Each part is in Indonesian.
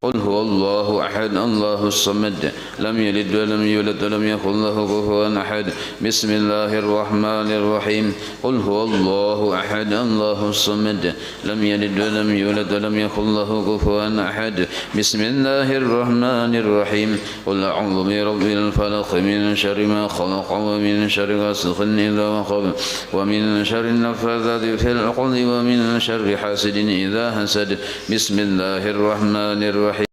قل هو الله أحد الله الصمد لم يلد ولم يولد ولم يكن له كفوا أحد بسم الله الرحمن الرحيم قل هو الله أحد الله الصمد لم يلد ولم يولد ولم يكن له كفوا أحد بسم الله الرحمن الرحيم قل أعوذ برب الفلق من شر ما خلق ومن شر غاسق إذا وقب ومن شر النفاثات في العقد ومن شر حاسد إذا حسد بسم الله الرحمن الرحيم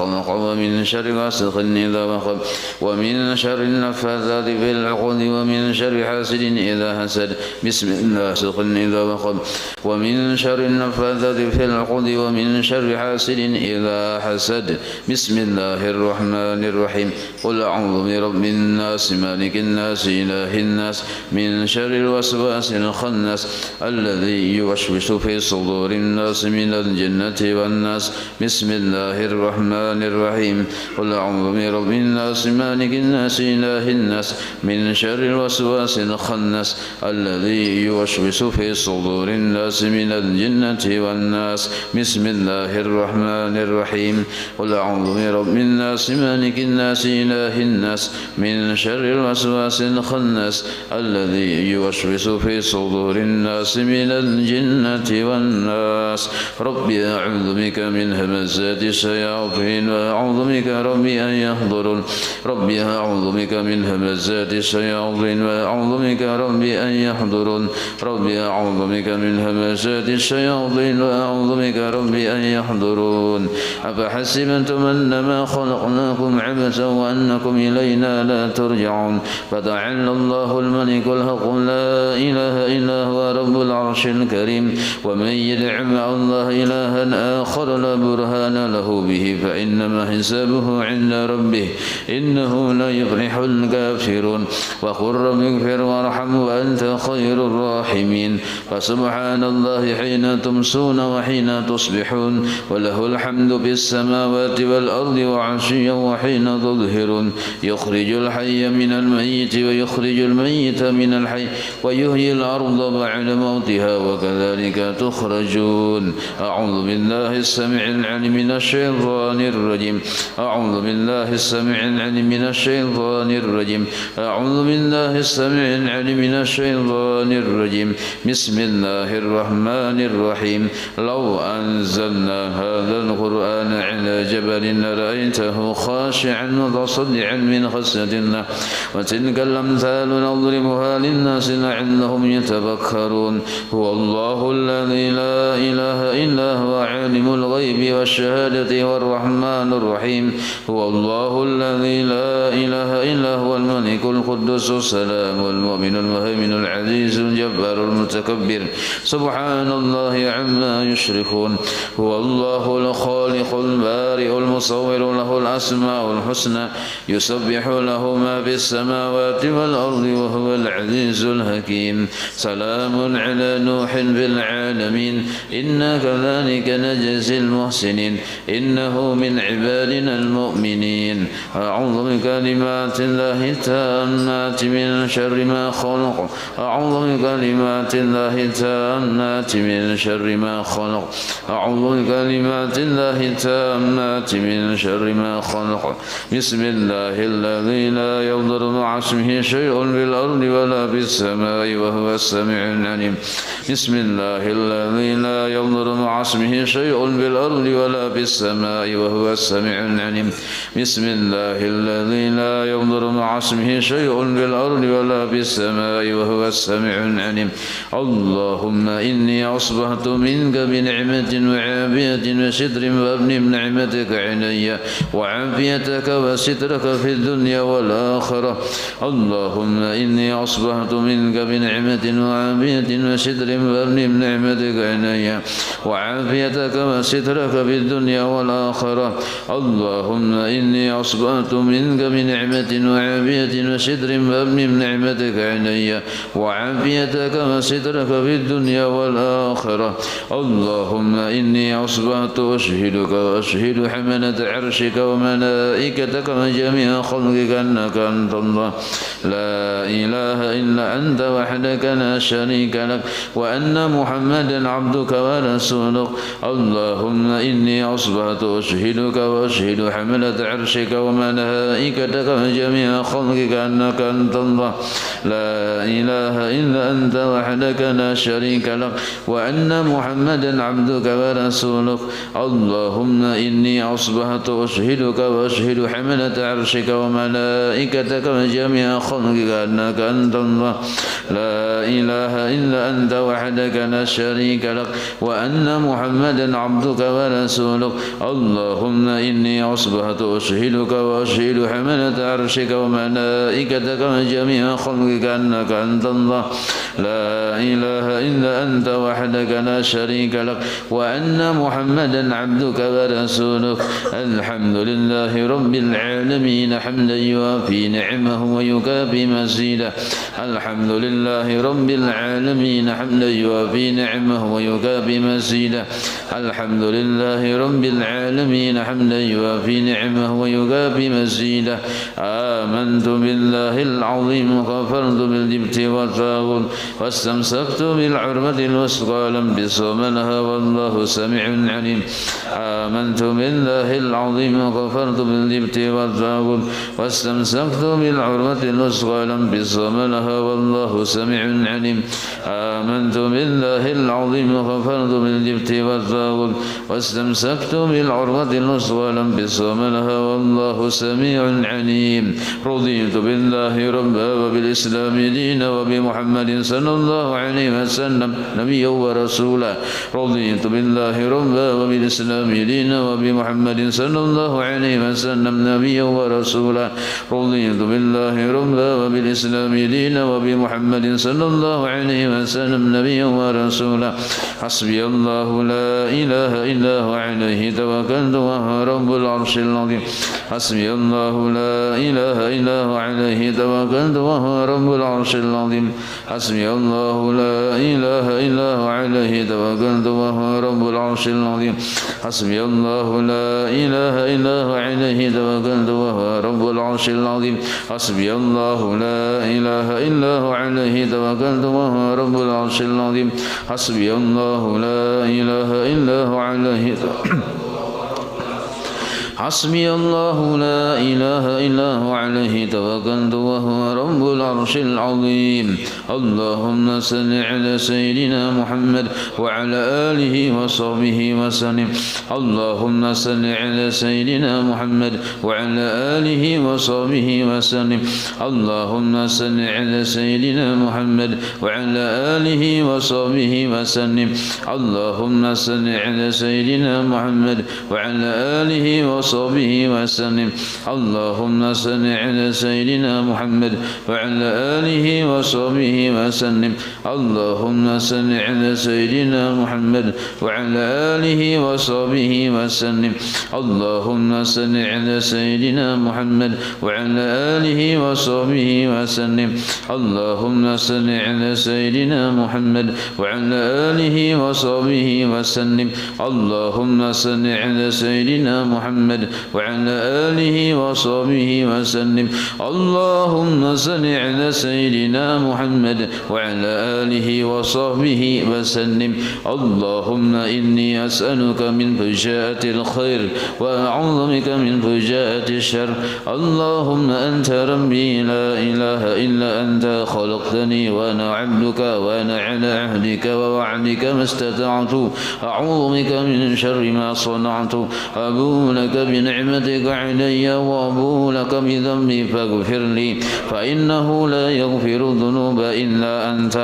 خلق ومن شر غاسق إذا وقب ومن شر النفاثات في العقد ومن شر حاسد إذا حسد بسم الله إذا وقب ومن شر النفاثات في العقد ومن شر حاسد إذا حسد بسم الله الرحمن الرحيم قل أعوذ برب الناس مالك الناس إله الناس من شر الوسواس الخناس الذي يوسوس في صدور الناس من الجنة والناس بسم الله الرحمن الرحيم قل أعوذ برب الناس مالك الناس إله الناس من شر الوسواس الخناس الذي يوسوس في صدور الناس من الجنة والناس بسم الله الرحمن الرحيم قل أعوذ برب الناس مالك الناس إله الناس من شر الوسواس الخناس الذي يوسوس في صدور الناس من الجنة والناس ربي أعوذ بك من همزات الشياطين وأعوذ بك ربي أن يحضرون ربي أعوذ بك من همزات الشياطين وأعوذ بك ربي أن يحضرون ربي أعوذ بك من همزات الشياطين وأعوذ بك ربي أن يحضرون أفحسبتم أنما خلقناكم عبثا وأنكم إلينا لا ترجعون فتعالى الله الملك الحق لا إله إلا هو رب العرش الكريم ومن يدع مع الله إلها آخر لا برهان له به فإنما حسابه عند ربه إنه لا يفلح الكافرون وقل رب اغفر وارحم وأنت خير الراحمين فسبحان الله حين تمسون وحين تصبحون وله الحمد في السماوات والأرض وعشيا وحين تظهرون يخرج الحي من الميت ويخرج الميت من الحي ويحيي الأرض بعد موتها وكذلك تخرجون أعوذ بالله السميع العليم من الشيطان الرجيم أعوذ بالله السميع العليم من الشيطان الرجيم أعوذ بالله السميع العليم من الشيطان الرجيم بسم الله الرحمن الرحيم لو أنزلنا هذا القرآن على جبل لرأيته خاشعا متصدعا من خشية الله وتلك الأمثال نضربها للناس لعلهم يتفكرون هو الله الذي لا إله إلا هو عالم الغيب والشهادة والرحمن الرحيم هو الله الذي لا إله إلا هو الملك القدوس السلام المؤمن المهيمن العزيز الجبار المتكبر سبحان الله عما يشركون هو الله الخالق البارئ المصور له الأسماء الحسنى يسبح له ما في السماوات والأرض وهو العزيز الحكيم سلام على نوح في العالمين إنا كذلك نجزي المحسنين إنه من عبادنا المؤمنين أعوذ بكلمات الله التامات من شر ما خلق أعوذ بكلمات الله التامات من شر ما خلق أعوذ بكلمات الله التامات من شر ما خلق بسم الله الذي لا يضر مع اسمه شيء في الأرض ولا في السماء وهو السميع العليم بسم الله الذي لا يضر مع اسمه شيء في الأرض ولا في السماء وهو السميع العليم بسم الله الذي لا يضر مع اسمه شيء في الأرض ولا في السماء وهو السميع العليم اللهم إني أصبحت منك بنعمة وعافية وستر وابن نعمتك علي وعافيتك وسترك في الدنيا والآخرة اللهم إني أصبحت منك بنعمة وعافية وستر وابن نعمتك علي وعافيتك وسترك في الدنيا والآخرة اللهم إني أصبحت منك بنعمة وعافية وستر وابن نعمتك علي وعافيتك وسترك في الدنيا والآخرة اللهم إني أصبحت أشهد وأشهدك وأشهد حملة عرشك وملائكتك وجميع خلقك أنك أنت الله لا إله إلا أنت وحدك لا شريك لك وأن محمدا عبدك ورسولك اللهم إني أصبحت أشهدك وأشهد حملة عرشك وملائكتك وجميع خلقك أنك أنت الله لا إله إلا أنت وحدك لا شريك لك وأن محمدا عبدك ورسولك اللهم إني أصبحت أشهدك وأشهد حملة عرشك وملائكتك وجميع خلقك أنك أنت الله لا إله إلا أنت وحدك لا شريك لك وأن محمدا عبدك ورسولك اللهم إني أصبحت أشهدك وأشهد حملة عرشك وملائكتك وجميع خلقك أنك أنت الله لا إله إلا أنت وحدك لا شريك لك وأن محمدا عبدك ورسولك الحمد لله رب العالمين حمدا يوافي نعمه ويكافي مزيده الحمد لله رب العالمين حمدا يوافي نعمه ويكافي مزيده الحمد لله رب العالمين حمدا يوافي نعمه ويكافي مزيده آمنت بالله العظيم وكفرت بالجبت والطاغوت واستمسكت بالعروة الوثقى لا انفصام لها والله سميع عليم آمنت بالله العظيم وكفرت بالجبت والطاغوت واستمسكت بالعروة الوثقى لا انفصام لها والله سميع عليم آمنت بالله العظيم وكفرت بالجبت والطاغوت واستمسكت بالعروة الوثقى لا انفصام لها والله سميع عليم رضيت بالله ربا وبالإسلام دينا وبمحمد صلى الله عليه وسلم نبيا ورسولا رضيت بالله ربا وبالإسلام دينا وبمحمد صلى الله عليه وسلم نبيا ورسولا رضيت بالله ربا وبالإسلام دينا وبمحمد صلى الله عليه وسلم نبيا ورسولا حسبي الله لا إله إلا هو عليه توكلت وهو رب العرش العظيم حسبي الله لا إله إلا هو عليه توكلت وهو رب العرش العظيم حسبي الله لا إله إلا هو عليه توكلت وهو رب العرش العظيم حسبي الله لا إله إلا هو عليه توكلت وهو رب العرش العظيم حسبي الله لا إله إلا هو عليه توكلت وهو رب العرش العظيم حسبي الله لا إله إلا هو عليه حسبي الله لا إله إلا هو عليه توكلت وهو رب العرش العظيم اللهم صل على سيدنا محمد وعلى آله وصحبه وسلم اللهم صل على سيدنا محمد وعلى آله وصحبه وسلم اللهم صل على سيدنا محمد وعلى آله وصحبه وسلم اللهم صل على سيدنا محمد وعلى آله وصحبه وسلم اللهم صل على سيدنا محمد وعلى آله وصحبه وسلم اللهم صل على سيدنا محمد وعلى آله وصحبه وسلم اللهم صل على سيدنا محمد وعلى آله وصحبه وسلم اللهم صل على سيدنا محمد وعلى آله وصحبه وسلم اللهم صل على سيدنا محمد وعلى آله وصحبه وسلم اللهم صل على سيدنا محمد وعلى آله وصحبه وسلم اللهم إني أسألك من فجاءة الخير وأعوذ بك من فجاءة الشر اللهم أنت ربي لا إله إلا أنت خلقتني وأنا عبدك وأنا على عهدك ووعدك ما استطعت أعوذ بك من شر ما صنعت أبو لك بنعمتك علي وأبو لك بذنبي فاغفر لي فإنه لا يغفر الذنوب إلا أنت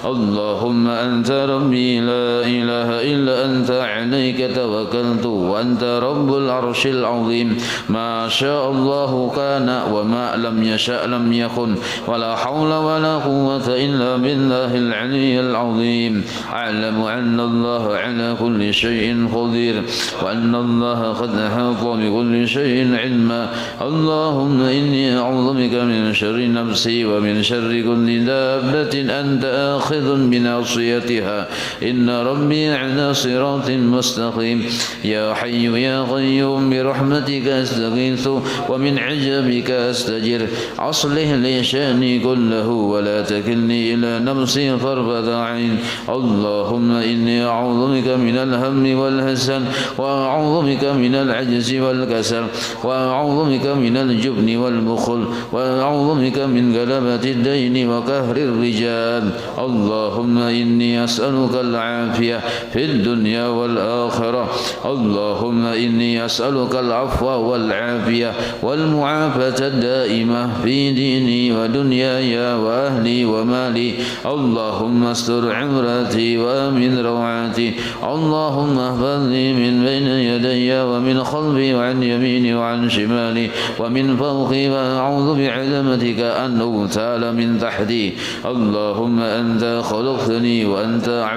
اللهم أنت ربي لا إله إلا أنت عليك توكلت وأنت رب العرش العظيم ما شاء الله كان وما لم يشأ لم يكن ولا حول ولا قوة إلا بالله العلي العظيم أعلم أن الله على كل شيء قدير وأن الله قد أحاط بكل شيء علما اللهم إني أعوذ بك من شر نفسي ومن شر كل دابة دابة أنت آخذ بناصيتها إن ربي على صراط مستقيم يا حي يا قيوم برحمتك أستغيث ومن عجبك أستجر أصلح لي شأني كله ولا تكلني إلى نفسي طرفة عين اللهم إني أعوذ بك من الهم والحزن وأعوذ بك من العجز والكسل وأعوذ بك من الجبن والبخل وأعوذ بك من غلبة الدين وقهر الرجال اللهم إني أسألك العافية في الدنيا والآخرة اللهم إني أسألك العفو والعافية والمعافاة الدائمة في ديني ودنياي وأهلي ومالي اللهم استر عوراتي وآمن روعاتي اللهم احفظني من بين يدي ومن خلفي وعن يميني وعن شمالي ومن فوقي وأعوذ بعظمتك أن أغتال من تحتي اللهم أنت خلقتني وأنت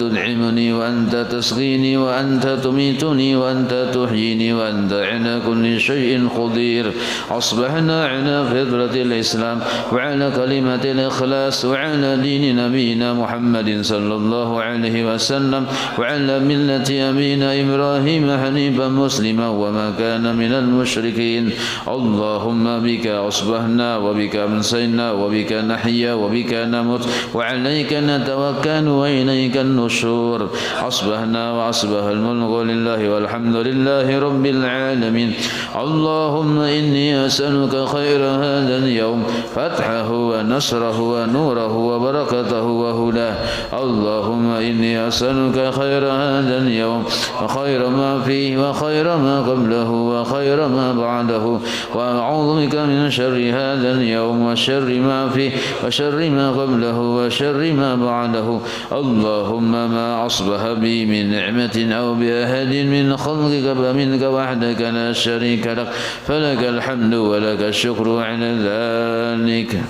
تنعمني وأنت تسقيني وأنت تميتني وأنت تحييني وأنت على كل شيء قدير أصبحنا على فطرة الإسلام وعلى كلمة الإخلاص وعلى دين نبينا محمد صلى الله عليه وسلم وعلى ملة أبينا إبراهيم حنيفا مسلما وما كان من المشركين اللهم بك أصبحنا وبك أمسينا وبك نحيا وبك نموت وعليك نتوكل وإليك النشور أصبحنا وأصبح الملك لله والحمد لله رب العالمين اللهم إني أسألك خير هذا اليوم فتحه ونصره ونوره وبركته وهداه اللهم إني أسألك خير هذا اليوم وخير ما فيه وخير ما قبله وخير ما بعده وأعوذ بك من شر هذا اليوم وشر ما فيه وشر ما قبله وشر ما بعده اللهم ما أصبح بي من نعمة أو بأحد من خلقك فمنك وحدك لا شريك لك فلك الحمد ولك الشكر على ذلك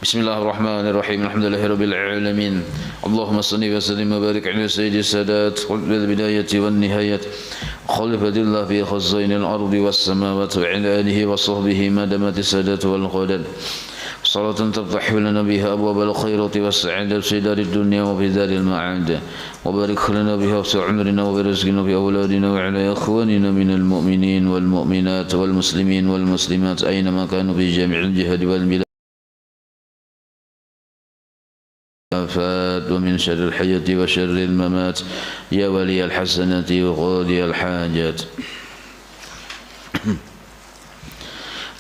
بسم الله الرحمن الرحيم الحمد لله رب العالمين اللهم صل وسلم وبارك على سيد السادات قطب البداية والنهاية خليفة الله في خزين الأرض والسماوات وعلى آله وصحبه ما دامت السادات والقدر صلاة تفتح لنا بها أبواب الخيرات والسعادة في دار الدنيا وفي دار المعاد وبارك لنا بها في عمرنا وبرزقنا بأولادنا وعلى إخواننا من المؤمنين والمؤمنات والمسلمين والمسلمات أينما كانوا في جميع الجهاد والبلاد ومن شر الحياة وشر الممات يا ولي الحسنات وقاضي الحاجات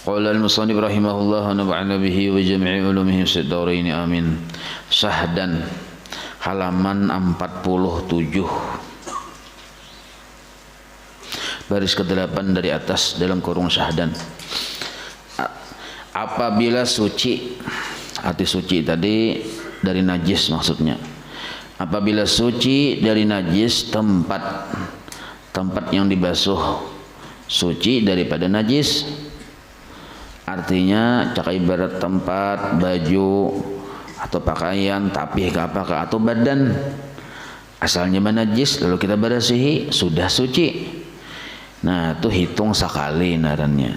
قال المصنف رحمه الله ونفعنا به وجميع علومه في الدارين آمين Syahdan halaman 47 baris ke-8 dari atas dalam kurung Syahdan. Apabila suci, arti suci tadi dari najis maksudnya. Apabila suci dari najis tempat yang dibasuh suci daripada najis, artinya cak ibarat tempat, baju atau pakaian, tapih ke apakah atau badan asalnya najis lalu kita bersihi sudah suci. Nah, itu hitung sekali narannya.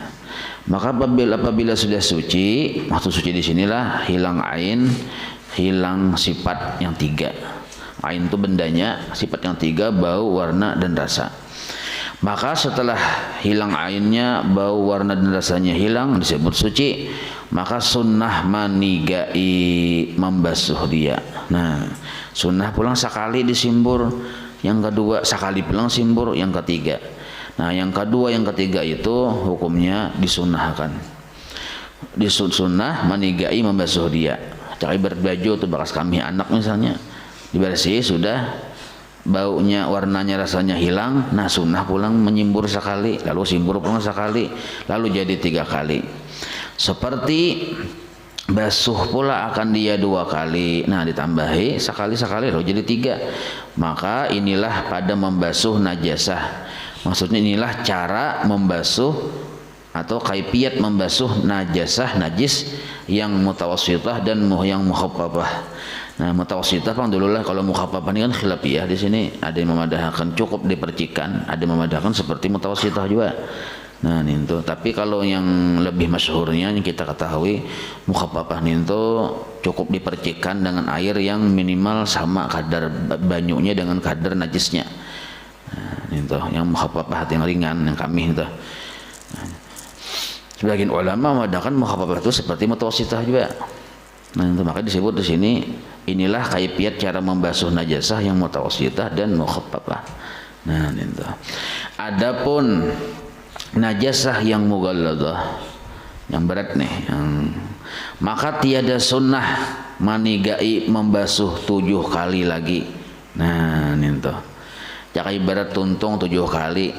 Maka apabila sudah suci, maksud suci di sinilah hilang ain, hilang sifat yang 3. Ain itu bendanya, sifat yang 3 bau, warna dan rasa. Maka setelah hilang ainnya, bau, warna dan rasanya hilang disebut suci. Maka sunnah manigai membasuh dia. Nah, sunnah pulang sekali disimbur, yang kedua sekali pulang simbur, yang ketiga. Nah, yang kedua yang ketiga itu hukumnya disunahkan. Disunnah manigai membasuh dia. Cari berbaju atau bekas kambing anak misalnya, dibersihi sudah, baunya, warnanya, rasanya hilang. Nah, sunnah pulang menyimbur sekali, lalu simbur pulang sekali, lalu jadi 3 kali. Seperti basuh pula akan dia 2 kali. Nah, ditambahi sekali-sekali lalu jadi 3. Maka inilah pada membasuh najasah. Maksudnya inilah cara membasuh atau kaifiat membasuh najasah, najis yang mutawassithah dan yang mukhaffafah. Nah, mutawassithah pang dulu lah, kalau mukhaffafah ini kan khilafiyah di sini. Ada yang memadahkan cukup dipercikan, ada yang memadahkan seperti mutawassithah juga. Nah ninto, tapi kalau yang lebih masyhurnya yang kita ketahui mukhaffafah ninto cukup dipercikkan dengan air yang minimal sama kadar banyunya dengan kadar najisnya. Nah, ninto yang mukhaffafah yang ringan yang kami ninto. Nah, sebagian ulama mengatakan mukhaffafah itu seperti mutawassithah juga. Nah itu maka disebut di sini inilah kaifiat cara membasuh najasah yang mutawassithah dan mukhaffafah. Nah itu. Adapun najasah yang mughalladah yang berat nih maka tiada sunnah manigai membasuh 7 kali lagi. Nah itu. Jaka ibarat tuntung 7 kali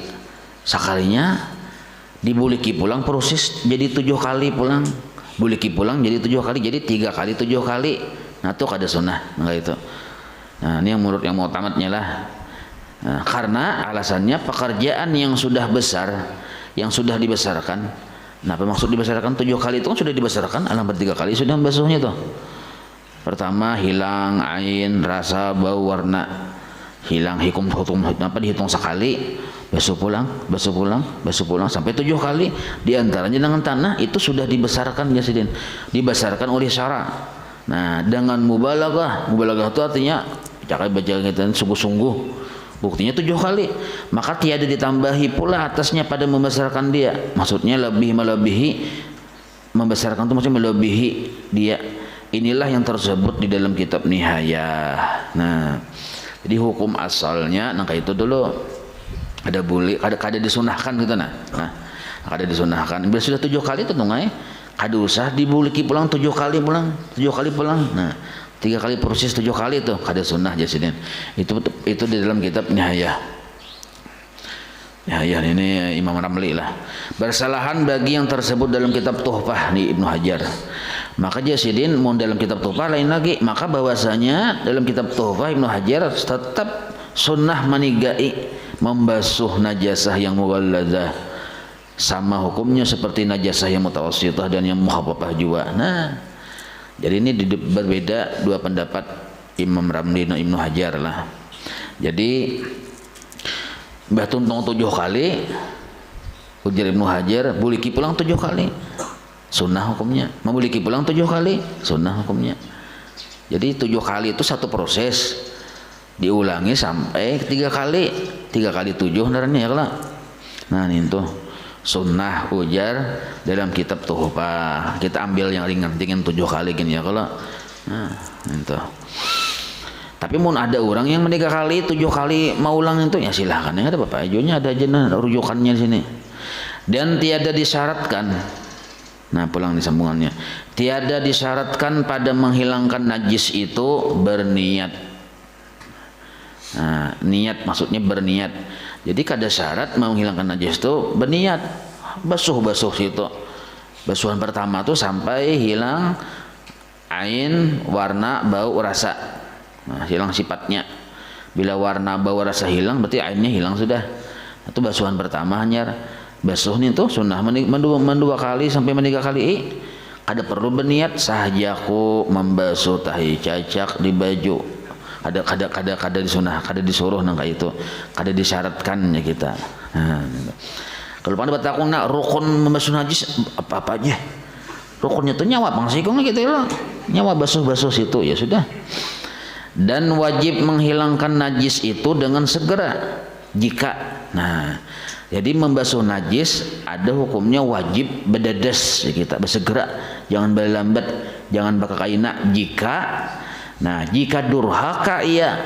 sekalinya dibuliki pulang proses jadi 7 kali pulang. Buliki pulang jadi 7 kali, jadi 3 kali 7 kali. Nah itu kada sunnah enggak itu. Nah ini yang menurut yang mu'tamadnya lah. Nah, karena alasannya pekerjaan yang sudah besar, yang sudah dibesarkan. Nah apa maksud dibesarkan 7 kali itu kan sudah dibesarkan, alam 3 kali sudah membasuhnya tuh. Pertama hilang ain, rasa, bau, warna. Hilang hukum apa dihitung sekali. Basuh pulang sampai 7 kali, diantaranya dengan tanah. Itu sudah dibesarkan ya sidin, dibesarkan oleh syara. Nah dengan mubalaghah itu artinya cara baca kita sungguh-sungguh, buktinya 7 kali, maka tiada ditambahi pula atasnya pada membesarkan dia. Maksudnya lebih melebihi, membesarkan itu maksudnya melebihi dia. Inilah yang tersebut di dalam kitab Nihayah. Nah jadi hukum asalnya nah kayak itu dulu. Ada boleh, kada disunahkan gitu nah. Kada disunahkan. Bila sudah 7 kali itu dong kada usah dibuliki pulang 7 kali pulang. Nah, 3 kali proses 7 kali itu kada sunnah jasidin. Itu di dalam kitab Nihayah. Nihayah ini Imam Ramli lah. Bersalahan bagi yang tersebut dalam kitab Tuhfah di Ibnu Hajar. Maka jasidin mau dalam kitab Tuhfah lain lagi, maka bahwasanya dalam kitab Tuhfah Ibnu Hajar tetap sunnah manigai membasuh najasah yang mughalladah sama hukumnya seperti najasah yang mutawassithah dan yang mukhaffafah juga. Nah, jadi ini berbeda dua pendapat Imam Ramli dan Ibnu Hajar lah. Jadi mbah tuntung 7 kali, ujar Ibnu Hajar, buliki pulang 7 kali, sunnah hukumnya. Membuliki pulang 7 kali, sunnah hukumnya. Jadi 7 kali itu satu proses, diulangi sampai 3 kali 7 naranya ya kalau. Nah ini tuh sunnah ujar dalam kitab Tuhfah. Kita ambil yang ringan 7 kali gini ya kalau. Nah itu. Tapi mau ada orang yang 3 kali 7 kali mau ulang itu ya silahkan ya, ada Bapak ajunya, ada aja rujukannya di sini. Dan tiada disyaratkan. Nah pulang di sambungannya. Tiada disyaratkan pada menghilangkan najis itu berniat. Nah, niat maksudnya berniat. Jadi kada syarat menghilangkan najis itu berniat. Basuh situ. Basuhan pertama tuh sampai hilang ain, warna, bau, rasa. Nah, hilang sifatnya. Bila warna, bau, rasa hilang berarti ainnya hilang sudah. Itu basuhan pertama hanya. Basuh nih tuh sunnah mendua kali sampai 3 kali. Kada perlu berniat sahajaku membasuh tahi cacak di baju. Kada disunah, kada disuruh nang kayak itu, kada disyaratkan ya kita. Nah, gitu. Kalau pada batakung nak rukun membasuh najis apa aja, rukunnya tuh nyawa pangsikong gitu loh, nyawa basuh situ ya sudah. Dan wajib menghilangkan najis itu dengan segera jika. Nah, jadi membasuh najis ada hukumnya wajib bedadas ya kita, bersegera, jangan berlambat, jangan bakal kaina jika. Nah, jika durhaka iya.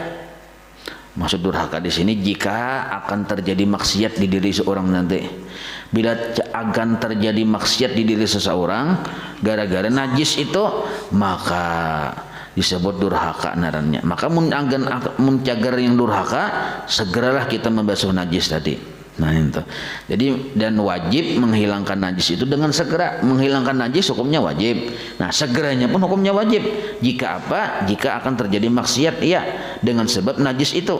Maksud durhaka di sini jika akan terjadi maksiat di diri seorang nanti. Bila akan terjadi maksiat di diri seseorang gara-gara najis itu, maka disebut durhaka narannya. Maka mun cagar yang durhaka, segeralah kita membasuh najis tadi. Nah itu. Jadi dan wajib menghilangkan najis itu dengan segera. Menghilangkan najis hukumnya wajib. Nah segeranya pun hukumnya wajib. Jika apa? Jika akan terjadi maksiat, iya, dengan sebab najis itu.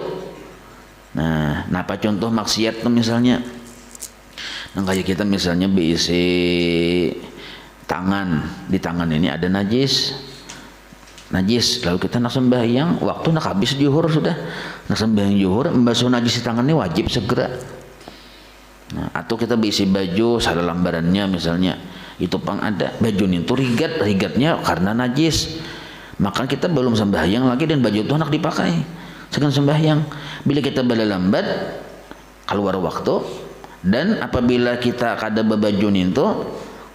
Nah, apa contoh maksiat itu misalnya? Nah kayak kita misalnya berisi tangan, di tangan ini ada najis, lalu kita nak sembahyang, waktu nak habis zuhur sudah, nak sembahyang zuhur, membasuh najis di tangan ini wajib segera. Nah, atau kita berisi baju salah lambarannya misalnya, itu pang ada baju itu rigatnya karena najis, maka kita belum sembahyang lagi dan baju itu hendak dipakai sedang sembahyang. Bila kita bala lambat keluar waktu, dan apabila kita kada bebaju itu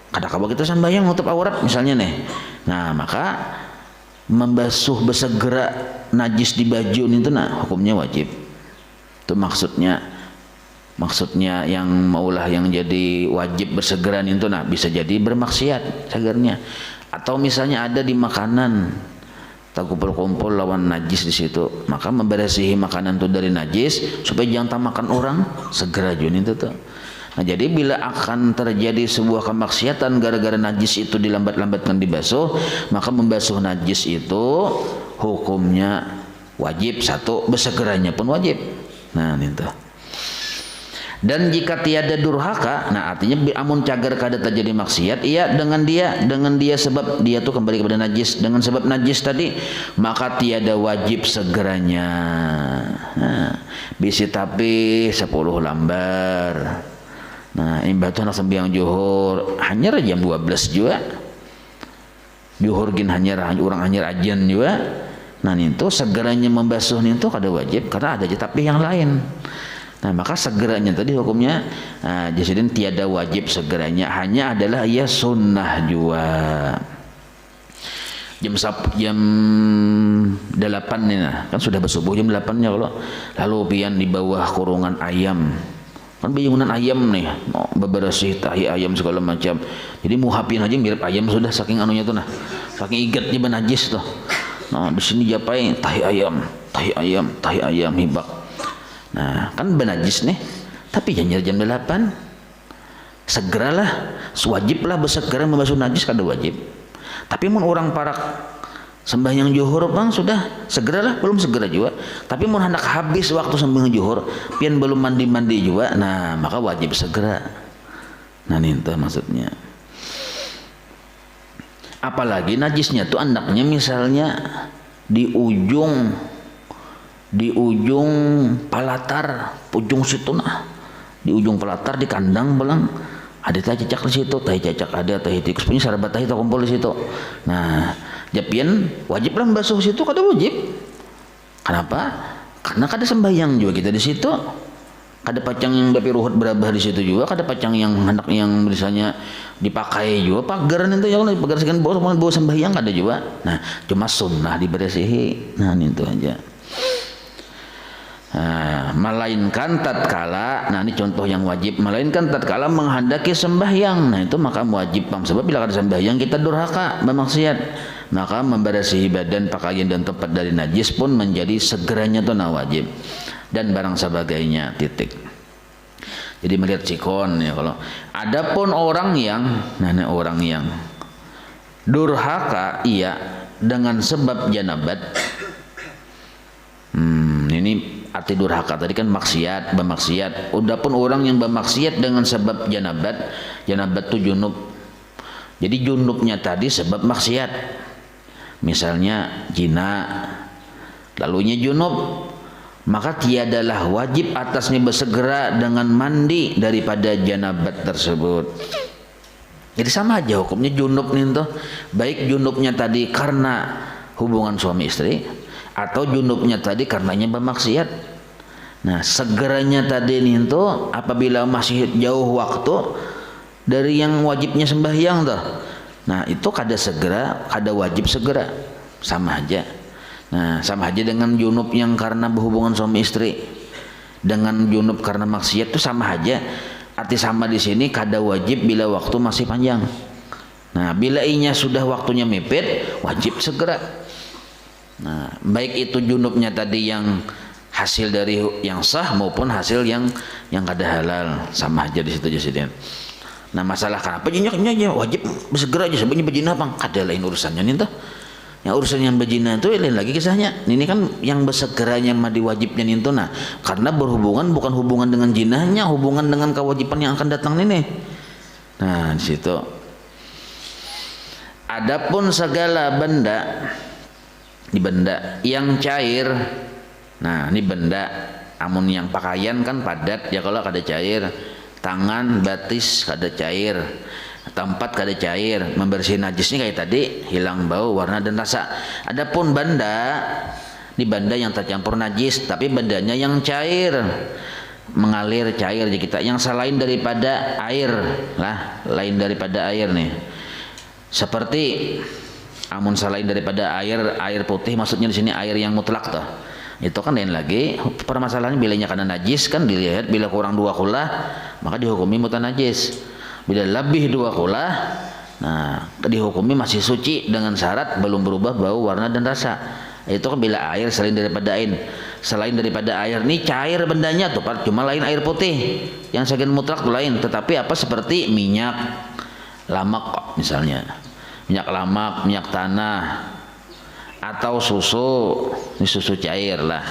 kada kabar kita sembahyang nutup aurat misalnya nih, nah maka membasuh bersegera najis di baju itu nah hukumnya wajib. Itu maksudnya yang maulah yang jadi wajib bersegera itu nah bisa jadi bermaksiat segernya, atau misalnya ada di makanan tak kumpul-kumpul lawan najis di situ, maka membersihi makanan itu dari najis supaya jangan tak makan orang segera jun itu tuh. Nah jadi bila akan terjadi sebuah kemaksiatan gara-gara najis itu dilambat-lambatkan dibasuh, maka membasuh najis itu hukumnya wajib, satu besegeranya pun wajib. Nah itu. Dan jika tiada durhaka, nah artinya amun cagar kada terjadi maksiat, iya dengan dia sebab dia tuh kembali kepada najis, dengan sebab najis tadi, maka tiada wajib segeranya. Nah, bisi tapi 10 lambar. Nah, imbah tu nak sembahyang juhur, hanya jam 12 juga. Juhur gin hanya orang hanya ajan juga. Nah, itu segeranya membasuh itu kada wajib karena ada tapi yang lain. Nah maka segeranya tadi hukumnya jadi tiada wajib segeranya, hanya adalah ia sunnah juga. Jam 8 nih nah, kan sudah bersubuh jam 8 nya kalau lalu pian di bawah kurungan ayam, kan bangunan ayam nih bebersih tahi ayam segala macam, jadi muhapin aja mirip ayam sudah saking anunya tuh nah, saking igatnya benajis tuh. Nah di sini japai tahi ayam hibak. Nah kan benajis nih, tapi jangan jam 8 segeralah, wajiblah bersegera membasuh najis kada wajib. Tapi mun orang parak sembahyang juhur bang sudah segeralah, belum segera juga. Tapi mun hendak habis waktu sembahyang juhur pian belum mandi juga, nah maka wajib segera. Nah itu maksudnya. Apalagi najisnya tuh andaknya misalnya di ujung palatar, ujung situ nah, di ujung palatar di kandang belang ada tahi cacak di situ, tahi cacak ada, tahi tikus punya sarabat tahi tak kumpul di situ. Nah, japian wajiblah membasuh situ kada wajib. Kenapa? Karena kada sembahyang juga kita di situ. Kada pacang yang tapi ruhut berabah di situ juga, kada pacang yang hendak yang misalnya dipakai juga pagaran itu ya Allah pagar sekian bawa sembahyang kada juga. Nah, cuma sunnah dibersihi. Nah, itu aja. Nah, melainkan tatkala, nah ini contoh yang wajib, melainkan tatkala menghendaki sembahyang, nah itu maka wajib bang, sebab bila ada sembahyang kita durhaka bermaksiat, maka membersihi badan, pakaian dan tempat dari najis pun menjadi segeranya itu nah wajib, dan barang sebagainya titik. Jadi melihat sikon ya kalau adapun orang yang durhaka iya dengan sebab janabat, ini arti durhaka tadi kan bermaksiat. Udapun orang yang bermaksiat dengan sebab janabat itu junub. Jadi junubnya tadi sebab maksiat. Misalnya jina, lalunya junub, maka tiadalah wajib atasnya bersegera dengan mandi daripada janabat tersebut. Jadi sama aja hukumnya junub nih tuh, baik junubnya tadi karena hubungan suami istri atau junubnya tadi karenanya bermaksiat. Nah segeranya tadi nih tuh apabila masih jauh waktu dari yang wajibnya sembahyang tuh, nah itu kada segera, kada wajib segera, sama aja. Nah sama aja dengan junub yang karena berhubungan suami istri, dengan junub karena maksiat itu sama aja. Arti sama di sini kada wajib bila waktu masih panjang. Nah bila inya sudah waktunya mepet wajib segera. Nah, baik itu junubnya tadi yang hasil dari yang sah maupun hasil yang kada halal, sama aja di situ aja. Nah, masalah kenapa jinyaknya wajib bersegera aja sebenarnya bejina bang, ada lain urusannya nih tuh. Yang urusan yang bejina itu lain lagi kisahnya. Ini kan yang bersegeranya madi wajibnya nih tuh, nah karena berhubungan bukan hubungan dengan jinahnya, hubungan dengan kewajiban yang akan datang nih. Nah, di situ. Adapun segala benda yang cair, nah ini benda, amun yang pakaian kan padat ya kalau kada cair, tangan batis kada cair, tempat kada cair, membersih najisnya kayak tadi, hilang bau, warna dan rasa. Adapun benda, di benda yang tercampur najis tapi bandanya yang cair, mengalir cair di kita, yang selain daripada air lah, lain daripada air nih. Seperti amun selain daripada air putih, maksudnya di sini air yang mutlak toh. Itu kan lain lagi. Permasalahannya bilanya karena najis kan dilihat, bila kurang 2 kula maka dihukumi mutan najis. Bila lebih 2 kula, nah dihukumi masih suci dengan syarat belum berubah bau, warna dan rasa. Itu kan bila air selain daripada air nih cair bendanya tuh, cuma lain air putih yang sebagian mutlak tuh lain. Tetapi apa seperti minyak lamak misalnya, minyak tanah atau susu, ini susu cair lah,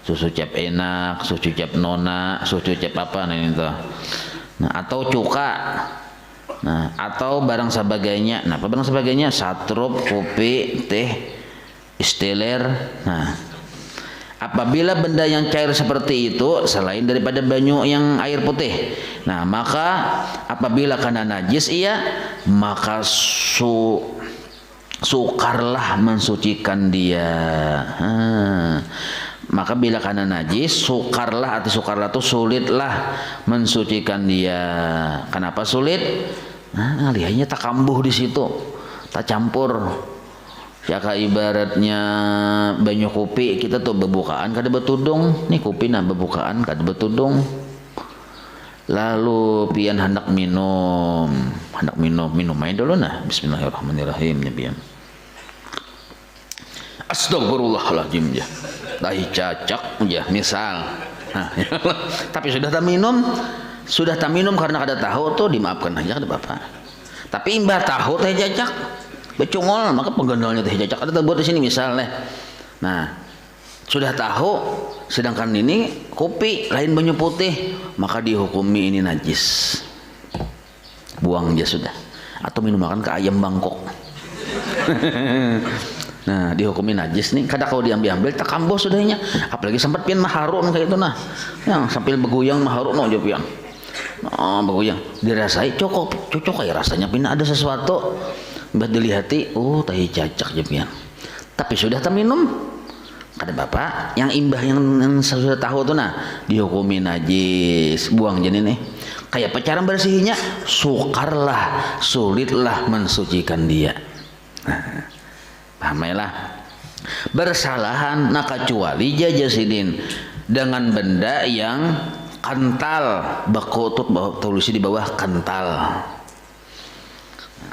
susu cap enak, susu cap nona, susu cap apa nih itu, nah atau cuka, nah atau barang sebagainya. Nah apa barang sebagainya? Satrup, kopi, teh, isteler. Nah apabila benda yang cair seperti itu selain daripada banyu yang air putih, nah maka apabila karena najis maka sukarlah mensucikan dia. Maka bila karena najis sukarlah, arti sukarlah itu sulitlah mensucikan dia. Kenapa sulit? Nah lihatnya tak kambuh di situ, tak campur. Jaka ibaratnya banyu kopi kita tuh bebukaan kada betudung, nih kopi nah bebukaan kada betudung. Lalu pian hendak minum aja dulu nah. Bismillahirrahmanirrahim ya pian. Astagfirullahaladzim ya. Tahi cacak ya misal. Nah, tapi sudah tak minum karena kada tahu tuh dimaafkan aja kada apa-apa. Tapi imbah tahu teh cacak becungol, maka pengendalnya teh cacak ada buat di sini misalnya. Nah, sudah tahu sedangkan ini kopi lain banyu putih, maka dihukumi ini najis. Buang aja sudah. Atau minum makan ke ayam Bangkok. Nah, dihukumi najis nih. Kada kau diambil tak kambuh sudahnya. Apalagi sempat pian maharun kayak itu nah. Yang sambil beguyang maharun aja pian. Oh, beguyang. Dirasai cocok kayak rasanya pina ada sesuatu. Mbak dilihati, oh tahi cacak jepian. Tapi sudah tak minum, kada bapak. Yang imbah yang sudah tahu tuh nah dihukumi najis, buang jadi nih. Kayak apa cara bersihinya? Sukarlah, sulitlah mensucikan dia. Nah, pahamailah. Bersalahan nak kecuali jajasidin dengan benda yang kental, beku tuh tulisnya di bawah kental.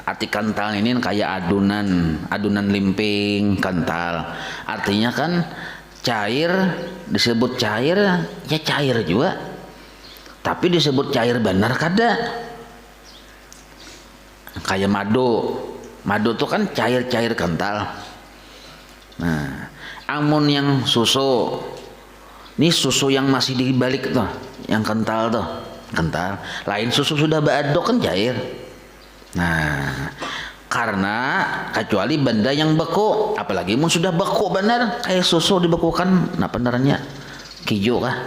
Arti kental ini kayak adunan limping kental. Artinya kan cair, disebut cair ya cair juga. Tapi disebut cair benar kada. Kayak madu tuh kan cair-cair kental. Nah, amun yang susu, ini susu yang masih dibalik tuh, yang kental tuh, kental. Lain susu sudah baadok kan cair. Nah, karena kecuali benda yang beku, apalagi mun sudah beku benar, kayak susu dibekukan, nah benarannya kijo kah?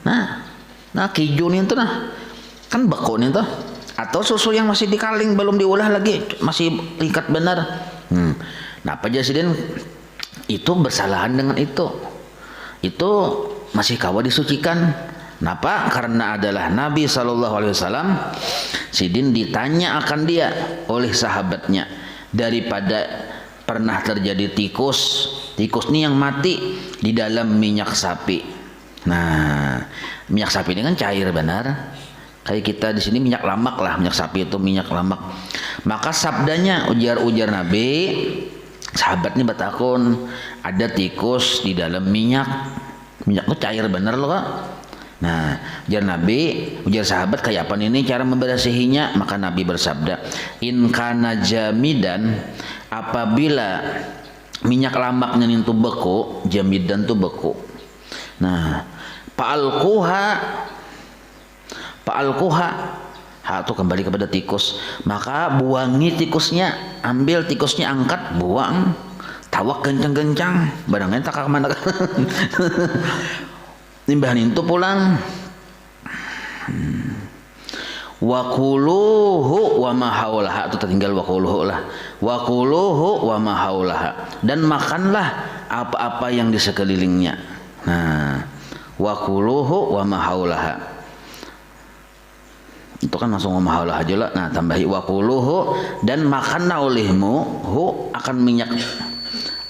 Nah kijo nih tuh nah, kan beku nih tuh. Atau susu yang masih dikaling belum diolah lagi, masih tingkat benar. Nah presiden itu bersalahan dengan itu masih kawa disucikan. Kenapa? Karena adalah Nabi SAW. Sidin ditanya akan dia oleh sahabatnya daripada pernah terjadi tikus ini yang mati di dalam minyak sapi. Nah, minyak sapi ini kan cair benar. Kayak kita di sini minyak lamak lah, minyak sapi itu minyak lamak. Maka sabdanya ujar Nabi, sahabatnya batakun, ada tikus di dalam minyak itu cair benar loh Kak. Nah, ujar sahabat kayak apa ini cara membersihinya? Maka Nabi bersabda, in kana jamidan, apabila minyak lamaknya itu beku, jamidan itu beku. Nah, fa'alquha itu kembali kepada tikus, maka buangi tikusnya, ambil tikusnya, angkat, buang, tawak gencang-gencang, barangnya tak kemana. Nimbahan itu pulang. Wa kuluhu wa ma haulaha, itu tertinggal wa kuluhu lah. Wa kuluhu wa ma haulaha, dan makanlah apa-apa yang di sekelilingnya. Nah, wa kuluhu wa ma haulaha, itu kan langsung wa ma haulaha aja lah. Nah, tambahi wa kuluhu, dan makanlah olehmu hu akan minyak,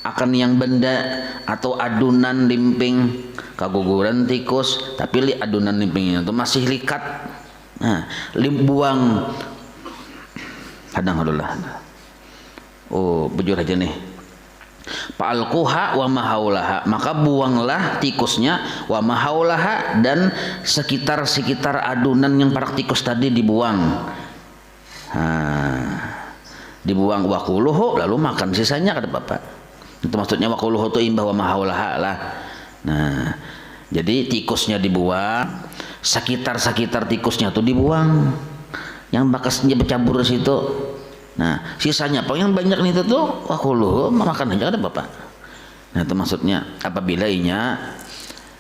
akan yang benda atau adunan limping kaguguran tikus, tapi li adunan limpingnya itu masih likat. Nah, buang hadang-hadullah. Oh, bujur aja nih. Fa'alquha wa mahaulaha, maka buanglah tikusnya, wa mahaulaha, dan sekitar-sekitar adunan yang parak tikus tadi dibuang. Nah, dibuang wa kuluhu, lalu makan sisanya, kata Bapak. Itu maksudnya wa kuluhu itu imbah wa mahaulaha lah. Nah, jadi tikusnya dibuang, sekitar tikusnya tuh dibuang, yang bakasnya bercampur di situ. Nah, sisanya apa yang banyak nih tuh wakuluh makan aja, ada Bapak. Nah, itu maksudnya apabila inya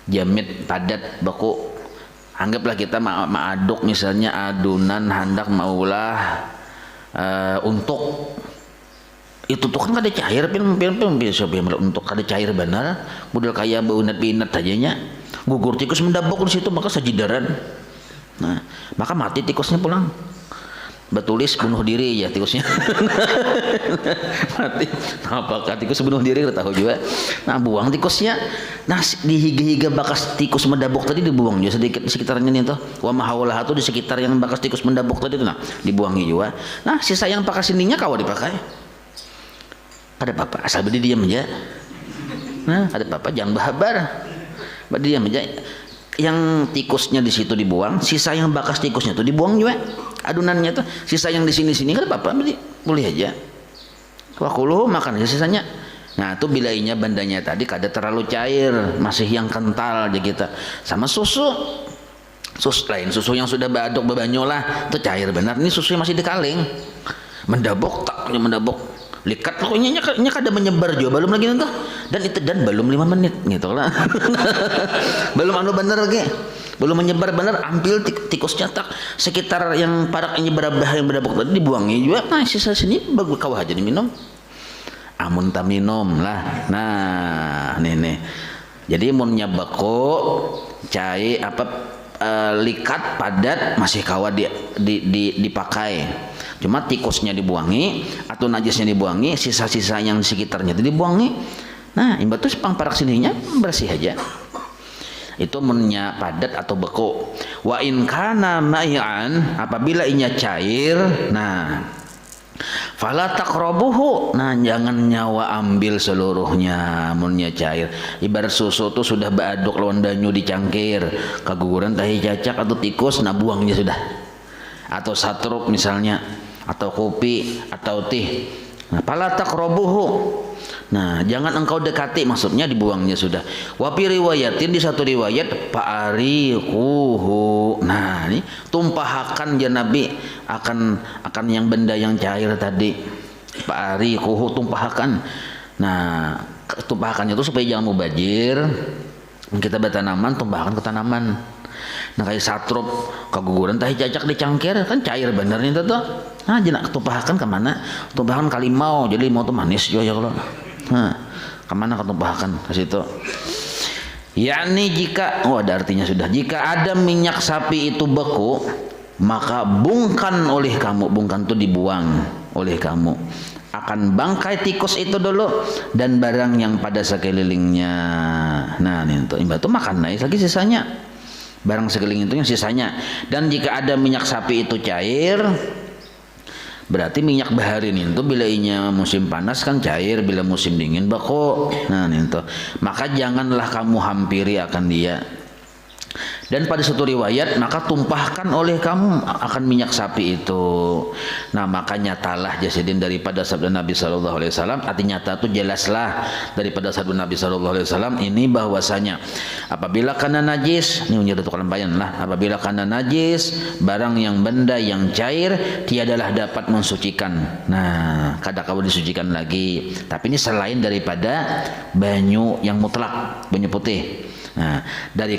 jamit padat beku, anggaplah kita aduk misalnya adunan hendak maulah untuk itu tuh kan ada cair untuk ada cair benar budal kayak beunat binat ajanya gugur tikus mendabok di situ, maka sajidaran. Nah, maka mati tikusnya pulang. Betulis bunuh diri ya tikusnya. Mati. Apakah tikus bunuh diri kita tahu juga. Nah, buang tikusnya. Nah, di higa-higa bakas tikus mendabok tadi dibuang juga sedikit di sekitarnya nih tuh. Wa mahaulah tuh di sekitar yang bakas tikus mendabok tadi tuh, nah dibuangi juga. Nah, sisa yang pakai sininya kau dipakai. Ada Bapak asal bedi diam aja. Nah, ada Bapak jangan bahabar. Diam aja. Yang tikusnya di situ dibuang, sisa yang bakas tikusnya tuh dibuang juga. Adunannya tuh, sisa yang di sini-sini kan Bapak boleh aja. Wakuluh makan aja sisanya. Nah, itu bilainya bandanya tadi kada terlalu cair, masih yang kental aja kita. Sama susu. Susu lain, susu yang sudah baduk bebanyo lah, itu cair benar. Ini susunya masih di kaleng. Mendabok taknya mendabok. Likat pokoknya nya kada menyebar juga belum lagi nonton, dan belum 5 menit gitu lah. Belum bener lagi, belum menyebar bener, ambil tikusnya tak sekitar yang parak ini berabah yang berdabok tadi dibuangi juga. Nah, sisa sini bagus kau aja diminum, amun tak minum lah. Nah, nih jadi munnya beko cai likat padat masih kawa dipakai. Cuma tikusnya dibuangi atau najisnya dibuangi, sisa-sisa yang di sekitarnya itu dibuangi. Nah, imbah tuh sepang parak sininya bersih aja. Itu munnya padat atau beku. Wa in kana mai'an, apabila inya cair, nah fala taqrabuhu, nah jangan nyawa ambil seluruhnya munnya cair. Ibarat susu tuh sudah baaduk lawan banyu dicangkir, kaguguran tahi cacak atau tikus, nah buangnya sudah. Atau satrup misalnya, atau kopi atau teh. Nah, fala taqrabuhu. Nah, jangan engkau dekati, maksudnya dibuangnya sudah. Wa fi riwayatin, di satu riwayat fa'ariquhu. Nah, ini tumpahkan ya Nabi akan yang benda yang cair tadi. Fa'ariquhu, tumpahkan. Nah, tumpahkannya itu supaya jangan mubajir. Kita bertanaman, tumpahkan ke tanaman. Nah, kayak satrup kaguguran tahi cacak dicangkir kan cair bener nih tuh. Nah, jenak tumpahkan kemana? Tumpahkan kalimau, jadi mau tuh manis juga ya kalau. Nah, kemana ketumpahkan ke situ? Yakni jika, ada artinya sudah. Jika ada minyak sapi itu beku, maka bungkan oleh kamu, bungkan itu dibuang oleh kamu akan bangkai tikus itu dulu dan barang yang pada sekelilingnya. Nah, nih tuh imbah tuh makan naik lagi sisanya. Barang sekeliling itu yang sisanya. Dan jika ada minyak sapi itu cair, berarti minyak baharin itu bila inya musim panas kan cair, bila musim dingin beku. Nah, itu maka janganlah kamu hampiri akan dia. Dan pada satu riwayat, maka tumpahkan oleh kamu akan minyak sapi itu. Nah, maka nyatalah jasidin daripada sabda Nabi SAW. Arti nyata itu jelaslah daripada sabda Nabi SAW ini bahwasanya apabila kana najis, ini menjadi tukang bayan lah. Apabila kana najis, barang yang benda yang cair tiadalah dapat mensucikan. Nah, kada kau disucikan lagi. Tapi ini selain daripada banyu yang mutlak, banyu putih. Nah,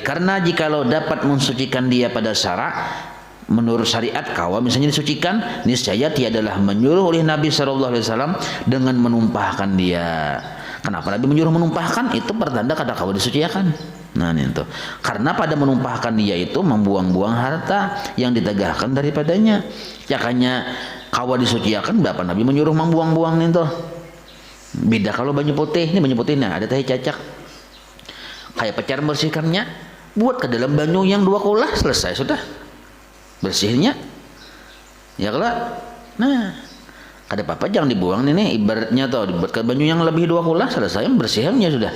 karena jikalau dapat mensucikan dia pada syarak, menurut syariat kawa misalnya disucikan, niscaya tiadalah menyuruh oleh Nabi SAW dengan menumpahkan dia. Kenapa Nabi menyuruh menumpahkan? Itu pertanda kada kawa disucikan. Nah itu karena pada menumpahkan dia itu membuang-buang harta yang ditegahkan daripadanya. Makanya kawa disucikan berapa Nabi menyuruh membuang-buang itu. Beda kalau banyu putih, ini banyu putih nah ada tahi cacak. Kayak pecar bersihkannya, buat ke dalam banyu yang 2 kulah selesai sudah. Bersihnya. Ya kalau nah ada apa-apa jangan dibuang ini ibaratnya tuh dibuat ke banyu yang lebih 2 kulah selesai bersihnya sudah.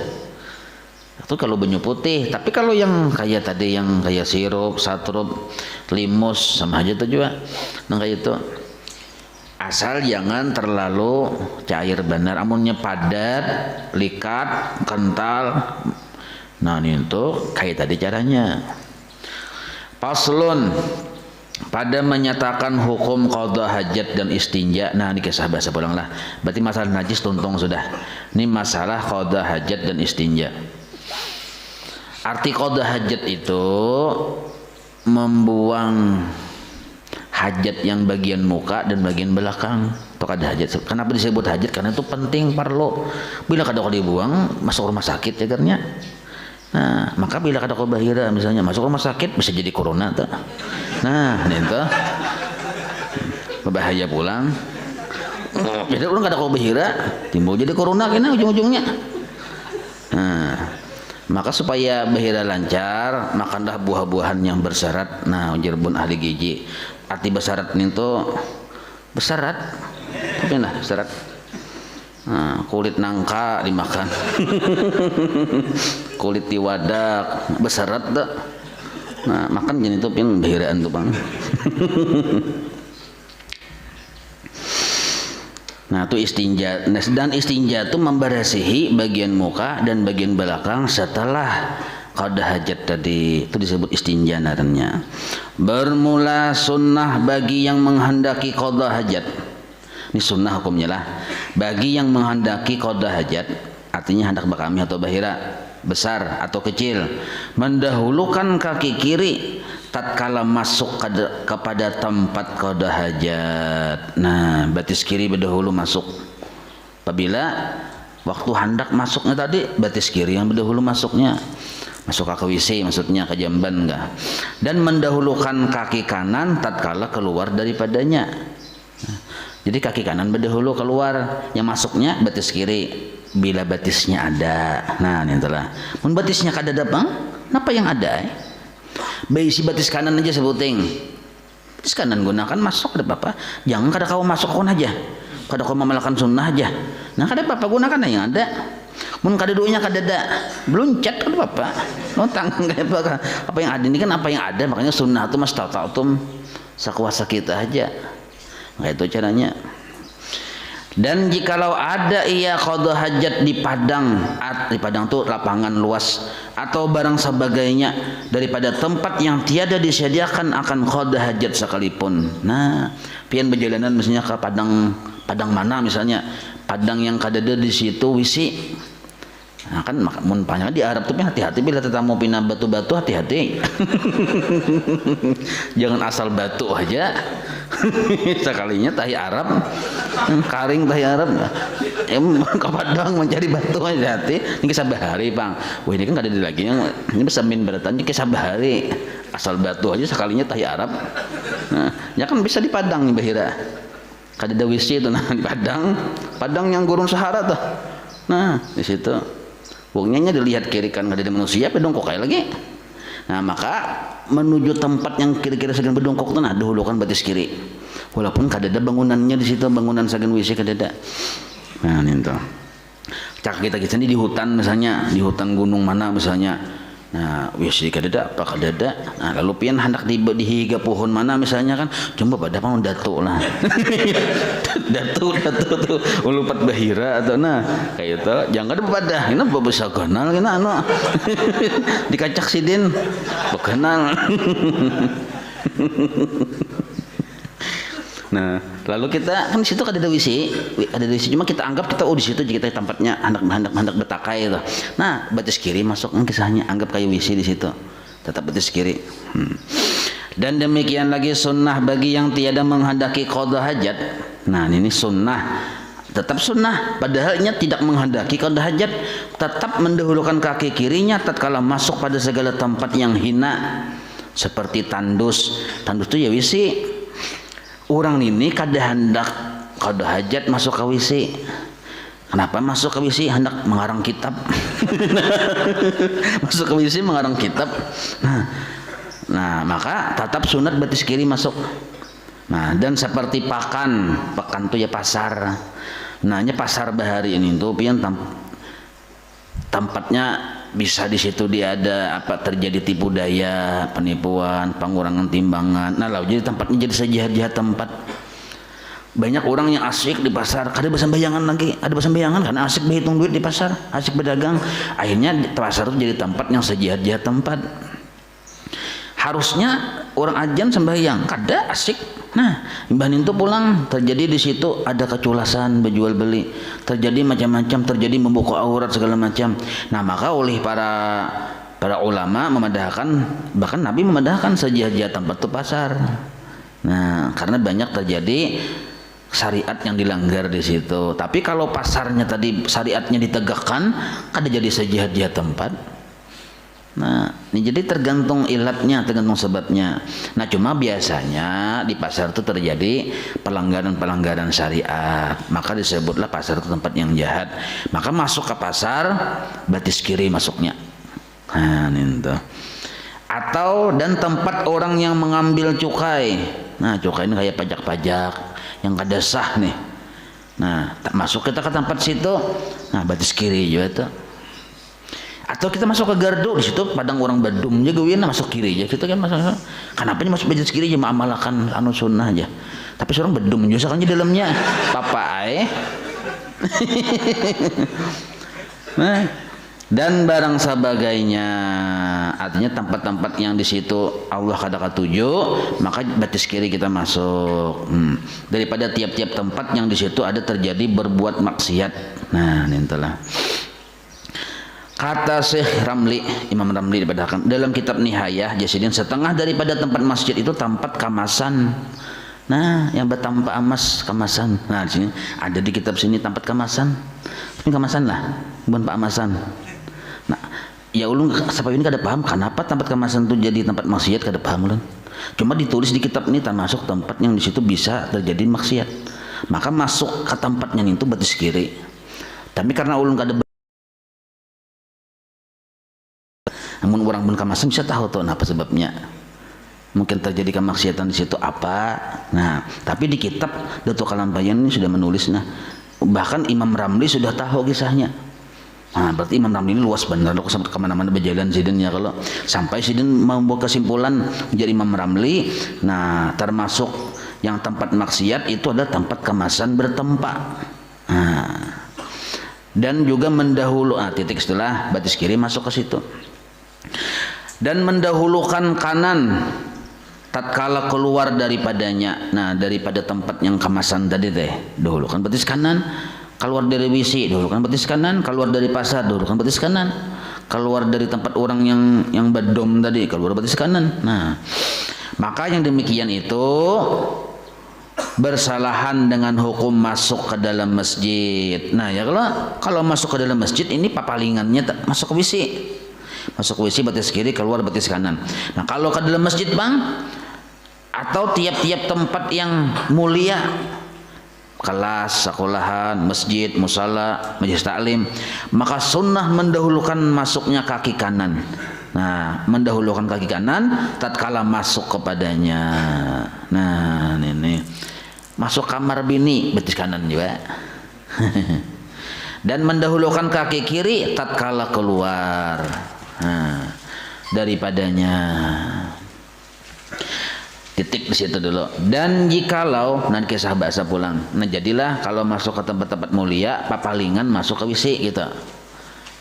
Itu kalau banyu putih, tapi kalau yang kayak tadi yang kayak sirup, satrup, limus sama aja tuh juga. Nah kayak itu asal jangan terlalu cair benar, amunnya padat, likat, kental. Nah ini untuk kayak tadi caranya. Paslun pada menyatakan hukum qada hajat dan istinja. Nah ini kisah bahasa pulang lah. Berarti masalah najis tuntung sudah. Ini masalah qada hajat dan istinja. Arti qada hajat itu membuang hajat yang bagian muka dan bagian belakang. Itu kada hajat. Kenapa disebut hajat? Karena itu penting parlo. Bila kada kau dibuang masuk rumah sakit ya karena. Nah, maka bila kada kau bahira misalnya masuk rumah sakit bisa jadi corona tuh. Nah, itu berbahaya pulang. Bila orang kada kau bahira timbul jadi corona kena ujung-ujungnya. Nah, maka supaya bahira lancar makanlah buah-buahan yang bersyarat. Nah ujar bun ahli gizi arti bersyarat itu bersyarat tapi nah bersyarat. Nah, kulit nangka dimakan kulit tiwadak bersyarat dah. Nah makan jenis itu pin bahiraan tuh bang. Nah itu istinja. Dan istinja itu membersihi bagian muka dan bagian belakang setelah qada hajat tadi. Itu disebut istinja namanya. Bermula sunnah bagi yang menghendaki qada hajat. Ini sunnah hukumnya lah. Bagi yang menghendaki qada hajat, artinya hendak bakami atau bahira besar atau kecil, mendahulukan kaki kiri tatkala masuk kepada tempat qada hajat. Nah, batis kiri berdahulu masuk. Apabila waktu hendak masuknya tadi, batis kiri yang berdahulu masuknya. Masuk ke WC maksudnya ke jamban enggak. Dan mendahulukan kaki kanan tatkala keluar daripadanya. Nah, jadi kaki kanan berdahulu keluar, yang masuknya batis kiri bila batisnya ada. Nah, ini itulah. Mun batisnya kada ada bang, apa yang ada? Baisi batis kanan aja sebuting. Batis kanan gunakan masuk ada apa-apa. Jangan kada kau masuk kon aja. Kada kau memalahkan sunnah aja. Nah kada apa-apa gunakan yang ada. Mun kada duanya kada ada. Beluncat kada apa-apa. Notang apa yang ada ini kan apa yang ada, makanya sunnah itu mas ta'atum sekuasa kita aja. Nah itu caranya. Dan jikalau ada ia qada hajat di padang tuh lapangan luas atau barang sebagainya daripada tempat yang tiada disediakan akan qada hajat sekalipun. Nah, pian berjalanan misalnya ke padang mana misalnya, padang yang kadada di situ wisi. Nah kan mun panjang di Arab tuh hati-hati bila tetamu pindah batu-batu hati-hati. Jangan asal batu aja. Sekalinya tahi Arab karing tahi Arab ke padang mencari batu aja hati. Ini kisah bahari bang. Wah ini kan gak ada lagi yang ini bisa min beratan ini kisah bahari asal batu aja sekalinya tahi Arab. Nah ya kan bisa di padang nih bahira. Kada ada wisi itu nah di padang yang gurun Sahara tuh. Nah di situ wongnya dilihat kiri kan ada manusia pedongkok kayak lagi. Nah maka menuju tempat yang kira-kira segan bedongkok tuh nah dahulukan batis kiri. Walaupun kada ada bangunannya di situ, bangunan segan WC kada ada. Nah ini tuh. Cak kita di hutan misalnya, di hutan gunung mana misalnya. Nah WC kada ada, apa kada ada. Nah lalu pian hendak di higa pohon mana misalnya kan, coba pada mau datuk lah. datuk tuh ulupat bahira atau nah kayak itu jangan ada pada ini bisa kenal kena anu dikacak sidin kenal. Nah lalu kita kan di situ ada WC cuma kita anggap kita di situ kita tempatnya hendak betakai itu. Nah batis kiri masuk kisahnya anggap kayak WC di situ tetap batis kiri. Dan demikian lagi sunnah bagi yang tiada menghendaki qada hajat. Nah, ini sunnah, tetap sunnah padahalnya tidak menghendaki qada hajat, tetap mendahulukan kaki kirinya tatkala masuk pada segala tempat yang hina seperti tandus. Tandus itu ya WC. Orang ini kada hendak qada hajat masuk ke WC. Kenapa masuk ke WC? Hendak mengarang kitab. Masuk ke WC mengarang kitab. Nah, maka tetap sunat batis kiri masuk. Nah, dan seperti pakan itu ya pasar. Nah, pasar bahari ini tuh pian tempatnya bisa di situ dia ada apa terjadi tipu daya, penipuan, pengurangan timbangan. Nah, lalu jadi tempatnya jadi sejahat-jahat tempat. Banyak orang yang asyik di pasar, kada bersembayangan lagi, ada bersembayangan karena asyik berhitung duit di pasar, asyik berdagang. Akhirnya pasar itu jadi tempat yang sejahat-jahat tempat. Harusnya orang ajan sembahyang, kada asik. Nah, imbahin itu pulang terjadi di situ ada keculasan, berjual beli, terjadi macam-macam, terjadi membuka aurat segala macam. Nah, maka oleh para ulama memadahkan, bahkan Nabi memadahkan sejahat-jahat tempat itu pasar. Nah, karena banyak terjadi syariat yang dilanggar di situ. Tapi kalau pasarnya tadi syariatnya ditegakkan, kada jadi sejahat-jahat tempat. Nah, ini jadi tergantung ilatnya, tergantung sebabnya. Nah, cuma biasanya di pasar itu terjadi pelanggaran-pelanggaran syariat. Maka disebutlah pasar itu tempat yang jahat. Maka masuk ke pasar, batis kiri masuknya. Nah, itu. Atau dan tempat orang yang mengambil cukai. Nah, cukai ini kayak pajak-pajak yang kada sah nih. Nah, masuk kita ke tempat situ. Nah, batis kiri juga tuh. Atau kita masuk ke gardu di situ padang orang Badung juga wina masuk kiri aja gitu kan masuk. Kenapa masuk batis kiri aja mengamalkan anu sunnah aja. Tapi seorang Badung juga kan di dalamnya papa Nah, dan barang sebagainya, artinya tempat-tempat yang di situ Allah kada katuju, maka batis kiri kita masuk. Daripada tiap-tiap tempat yang di situ ada terjadi berbuat maksiat. Nah, intilah. Kata Syekh Ramli, Imam Ramli dalam kitab Nihayah Jasidin, setengah daripada tempat masjid itu tempat kamasan. Nah, yang bertampak emas kamasan. Nah, di sini ada di kitab sini tempat kamasan. Ini kamasan lah, bukan pak amasan. Nah, ya ulun sampai ini kada paham kenapa tempat kamasan itu jadi tempat maksiat, kada paham ulun. Cuma ditulis di kitab ini termasuk tempat yang di situ bisa terjadi maksiat. Maka masuk ke tempatnya itu batis kiri. Tapi karena ulun kada namun orang pun kamasan bisa tahu tuh apa sebabnya. Mungkin terjadi kemaksiatan di situ apa. Nah, tapi di kitab Datuk Kalampayan ini sudah menulis. Nah, bahkan Imam Ramli sudah tahu kisahnya. Nah, berarti Imam Ramli ini luas benar. Aku sampai kemana-mana berjalan sidin ya, kalau sampai sidin membuat kesimpulan menjadi Imam Ramli. Nah, termasuk yang tempat maksiat itu adalah tempat kemasan bertempat. Nah, dan juga mendahulu titik setelah batis kiri masuk ke situ. Dan mendahulukan kanan tatkala keluar daripadanya. Nah, daripada tempat yang kemasan tadi dahulukan batis kanan. Keluar dari WC dahulukan batis kanan. Keluar dari pasar dahulukan batis kanan. Keluar dari tempat orang yang badom tadi keluar batis kanan. Nah, maka yang demikian itu bersalahan dengan hukum masuk ke dalam masjid. Nah, ya kalau masuk ke dalam masjid ini papalingannya masuk ke WC. Masuk WC batis kiri, keluar batis kanan. Nah, kalau ke dalam masjid bang, atau tiap-tiap tempat yang mulia, kelas, sekolahan, masjid, musala, majelis taklim, maka sunnah mendahulukan masuknya kaki kanan. Nah, mendahulukan kaki kanan tatkala masuk kepadanya. Nah, ini masuk kamar bini batis kanan juga. Dan mendahulukan kaki kiri tatkala keluar daripadanya. Titik di situ dulu. Dan jikalau nanti kisah bahasa pulang. Nah, jadilah kalau masuk ke tempat-tempat mulia, papalingan masuk ke WC gitu.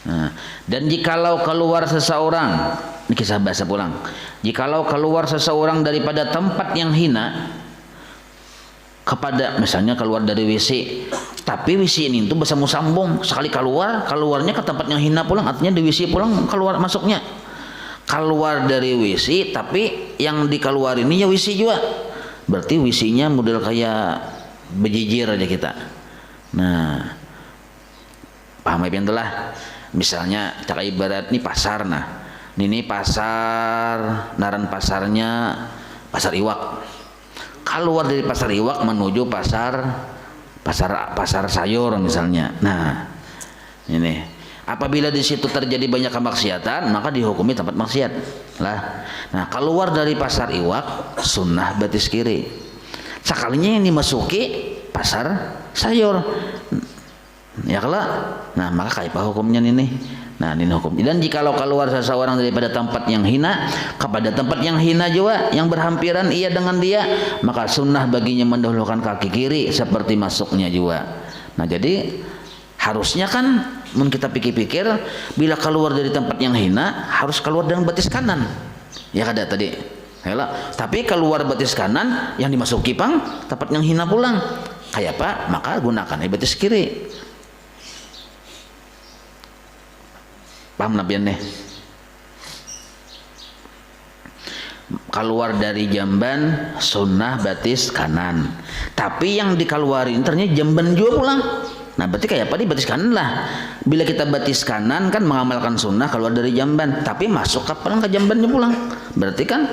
Nah, dan jikalau keluar seseorang, ini kisah bahasa pulang. Jikalau keluar seseorang daripada tempat yang hina kepada misalnya keluar dari WC, tapi WC ini itu bersambung-sambung, sekali keluarnya ke tempat yang hina pulang, artinya di WC pulang keluar masuknya. Keluar dari WC tapi yang dikeluarin ini ya wisi juga. Berarti wisinya model kayak bejijir aja kita. Nah, paham ya lah. Misalnya cak ibarat nih pasar, nah ini pasar, naran pasarnya pasar iwak. Keluar dari pasar iwak menuju pasar sayur misalnya. Nah, ini apabila di situ terjadi banyak kemaksiatan, maka dihukumi tempat maksiat lah. Nah, keluar dari pasar iwak sunnah batis kiri. Sekalinya yang dimasuki pasar sayur, ya kalau, nah maka kayak apa hukumnya ini? Nah ini hukum. Dan jikalau keluar seseorang daripada tempat yang hina kepada tempat yang hina juga, yang berhampiran ia dengan dia, maka sunnah baginya mendahulukan kaki kiri seperti masuknya juga. Nah jadi harusnya kan, kita pikir-pikir, bila keluar dari tempat yang hina harus keluar dengan batis kanan. Ya kada tadi. Yalah. Tapi keluar batis kanan yang dimasuki tempat yang hina pulang. Kayak apa? Maka gunakan batis kiri. Paham nabian nih? Keluar dari jamban sunnah batis kanan. Tapi yang dikeluarin ternyata jamban juga pulang. Nah berarti kayak apa nih? Batis kanan lah. Bila kita batis kanan kan mengamalkan sunnah keluar dari jamban, tapi masuk kapan ke jambannya pulang. Berarti kan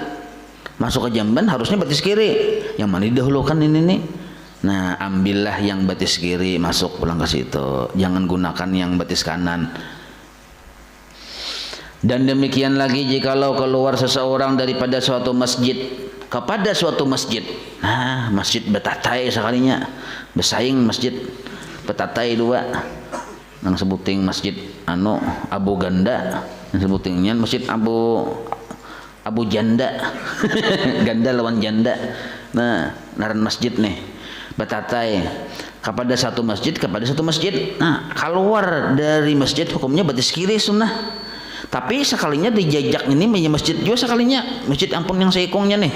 masuk ke jamban harusnya batis kiri. Yang mana didahulukan ini nih? Nah ambillah yang batis kiri, masuk pulang ke situ. Jangan gunakan yang batis kanan. Dan demikian lagi jikalau keluar seseorang daripada suatu masjid kepada suatu masjid. Nah masjid betatai sekalinya, bersaing masjid betatai dua. Nang sebuting masjid Abu Ganda, yang sebutingnya masjid Abu Janda. Ganda lawan janda. Nah naran masjid nih betatai kepada satu masjid. Nah keluar dari masjid hukumnya batis kiri sunnah. Tapi sekalinya dijajak ini masjid juga, sekalinya masjid ampun yang seikungnya nih.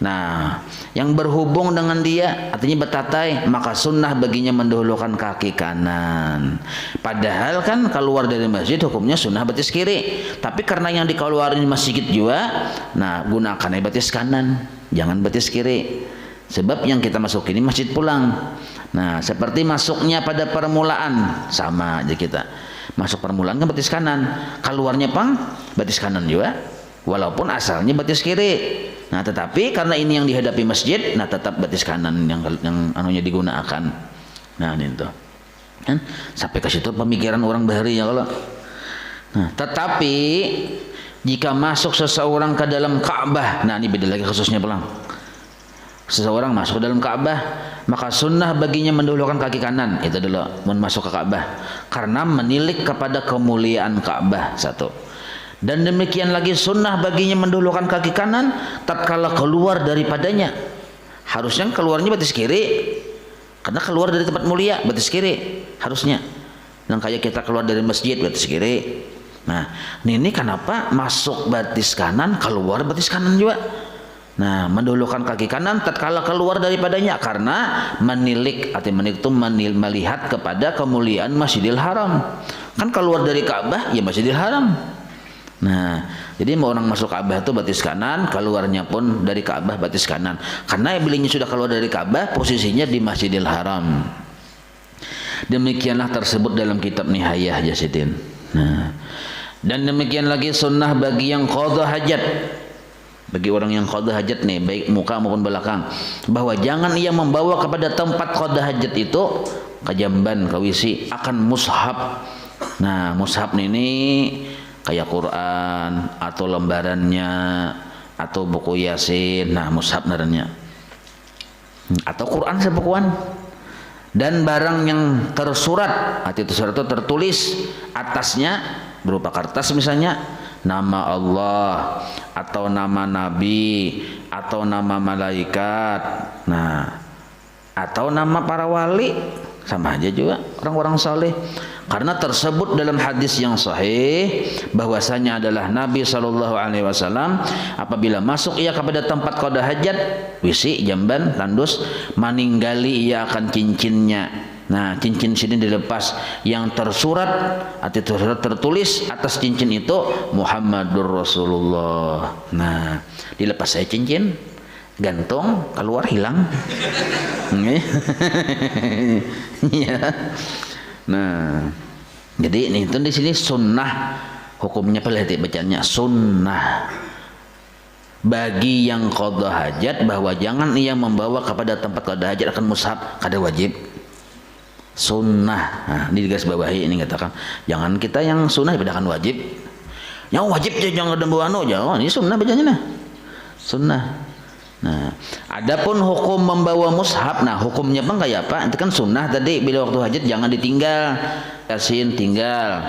Nah yang berhubung dengan dia artinya betatai, maka sunnah baginya mendahulukan kaki kanan. Padahal kan keluar dari masjid hukumnya sunnah batis kiri. Tapi karena yang dikeluarin masjid juga, nah gunakan batis kanan, jangan batis kiri. Sebab yang kita masuk ini masjid pulang. Nah seperti masuknya pada permulaan sama aja kita. Masuk permulaan kan batis kanan, keluarnya batis kanan juga, walaupun asalnya batis kiri. Nah tetapi karena ini yang dihadapi masjid, nah tetap batis kanan yang anunya digunakan. Nah ini tuh kan sampai ke situ pemikiran orang bahari ya kalau. Nah tetapi jika masuk seseorang ke dalam Ka'bah, nah ini beda lagi khususnya pulang. Seseorang masuk ke dalam Ka'bah, maka sunnah baginya mendahulukan kaki kanan. Itu dulu masuk ke Ka'bah, karena menilik kepada kemuliaan Ka'bah satu. Dan demikian lagi sunnah baginya mendahulukan kaki kanan tatkala keluar daripadanya. Harusnya keluarnya batis kiri, karena keluar dari tempat mulia batis kiri harusnya. Dan kayak kita keluar dari masjid batis kiri. Nah ini kenapa masuk batis kanan, keluar batis kanan juga. Nah mendahulukan kaki kanan tatkala keluar daripadanya, karena menilik atau melihat kepada kemuliaan Masjidil Haram. Kan keluar dari Ka'bah ya Masjidil Haram. Nah jadi mau orang masuk Ka'bah itu batis kanan, keluarnya pun dari Ka'bah batis kanan, karena bilinya sudah keluar dari Ka'bah posisinya di Masjidil Haram. Demikianlah tersebut dalam kitab Nihayah Jasidin. Nah dan demikian lagi sunnah bagi yang qadha hajat, bagi orang yang qadha hajat nih, baik muka maupun belakang, bahwa jangan ia membawa kepada tempat qadha hajat itu ke jamban, ke WC, akan mushaf. Nah mushaf ini kayak Quran atau lembarannya atau buku Yasin. Nah mushaf narannya, atau Quran sebukuan, dan barang yang tersurat, arti tersurat itu tertulis atasnya berupa kertas misalnya nama Allah atau nama Nabi atau nama malaikat, nah atau nama para wali, sama aja juga orang-orang saleh. Karena tersebut dalam hadis yang sahih bahwasanya adalah Nabi SAW apabila masuk ia kepada tempat qadha hajat, wisi, jamban, tandus, maninggali ia akan cincinnya. Nah, cincin sini dilepas, yang tersurat atau tertulis atas cincin itu Muhammadur Rasulullah. Nah, dilepas saya cincin, gantung, keluar hilang. Ya. Nah, jadi ini itu di sini sunnah, hukumnya pelihati bacanya sunnah. Bagi yang qada hajat, bahwa jangan ia membawa kepada tempat qada hajat akan mushaf, kada wajib. Sunnah. Nah, di garis bawahi ini katakan, jangan kita yang sunnah dipindahkan wajib. Yang wajib jangan ada bawa jangan. Ini sunnah bacanya nah. Sunnah. Nah, adapun hukum membawa mushaf, nah hukumnya bang kayak apa? Itu kan sunnah tadi, bila waktu hajat jangan ditinggal. Yasin tinggal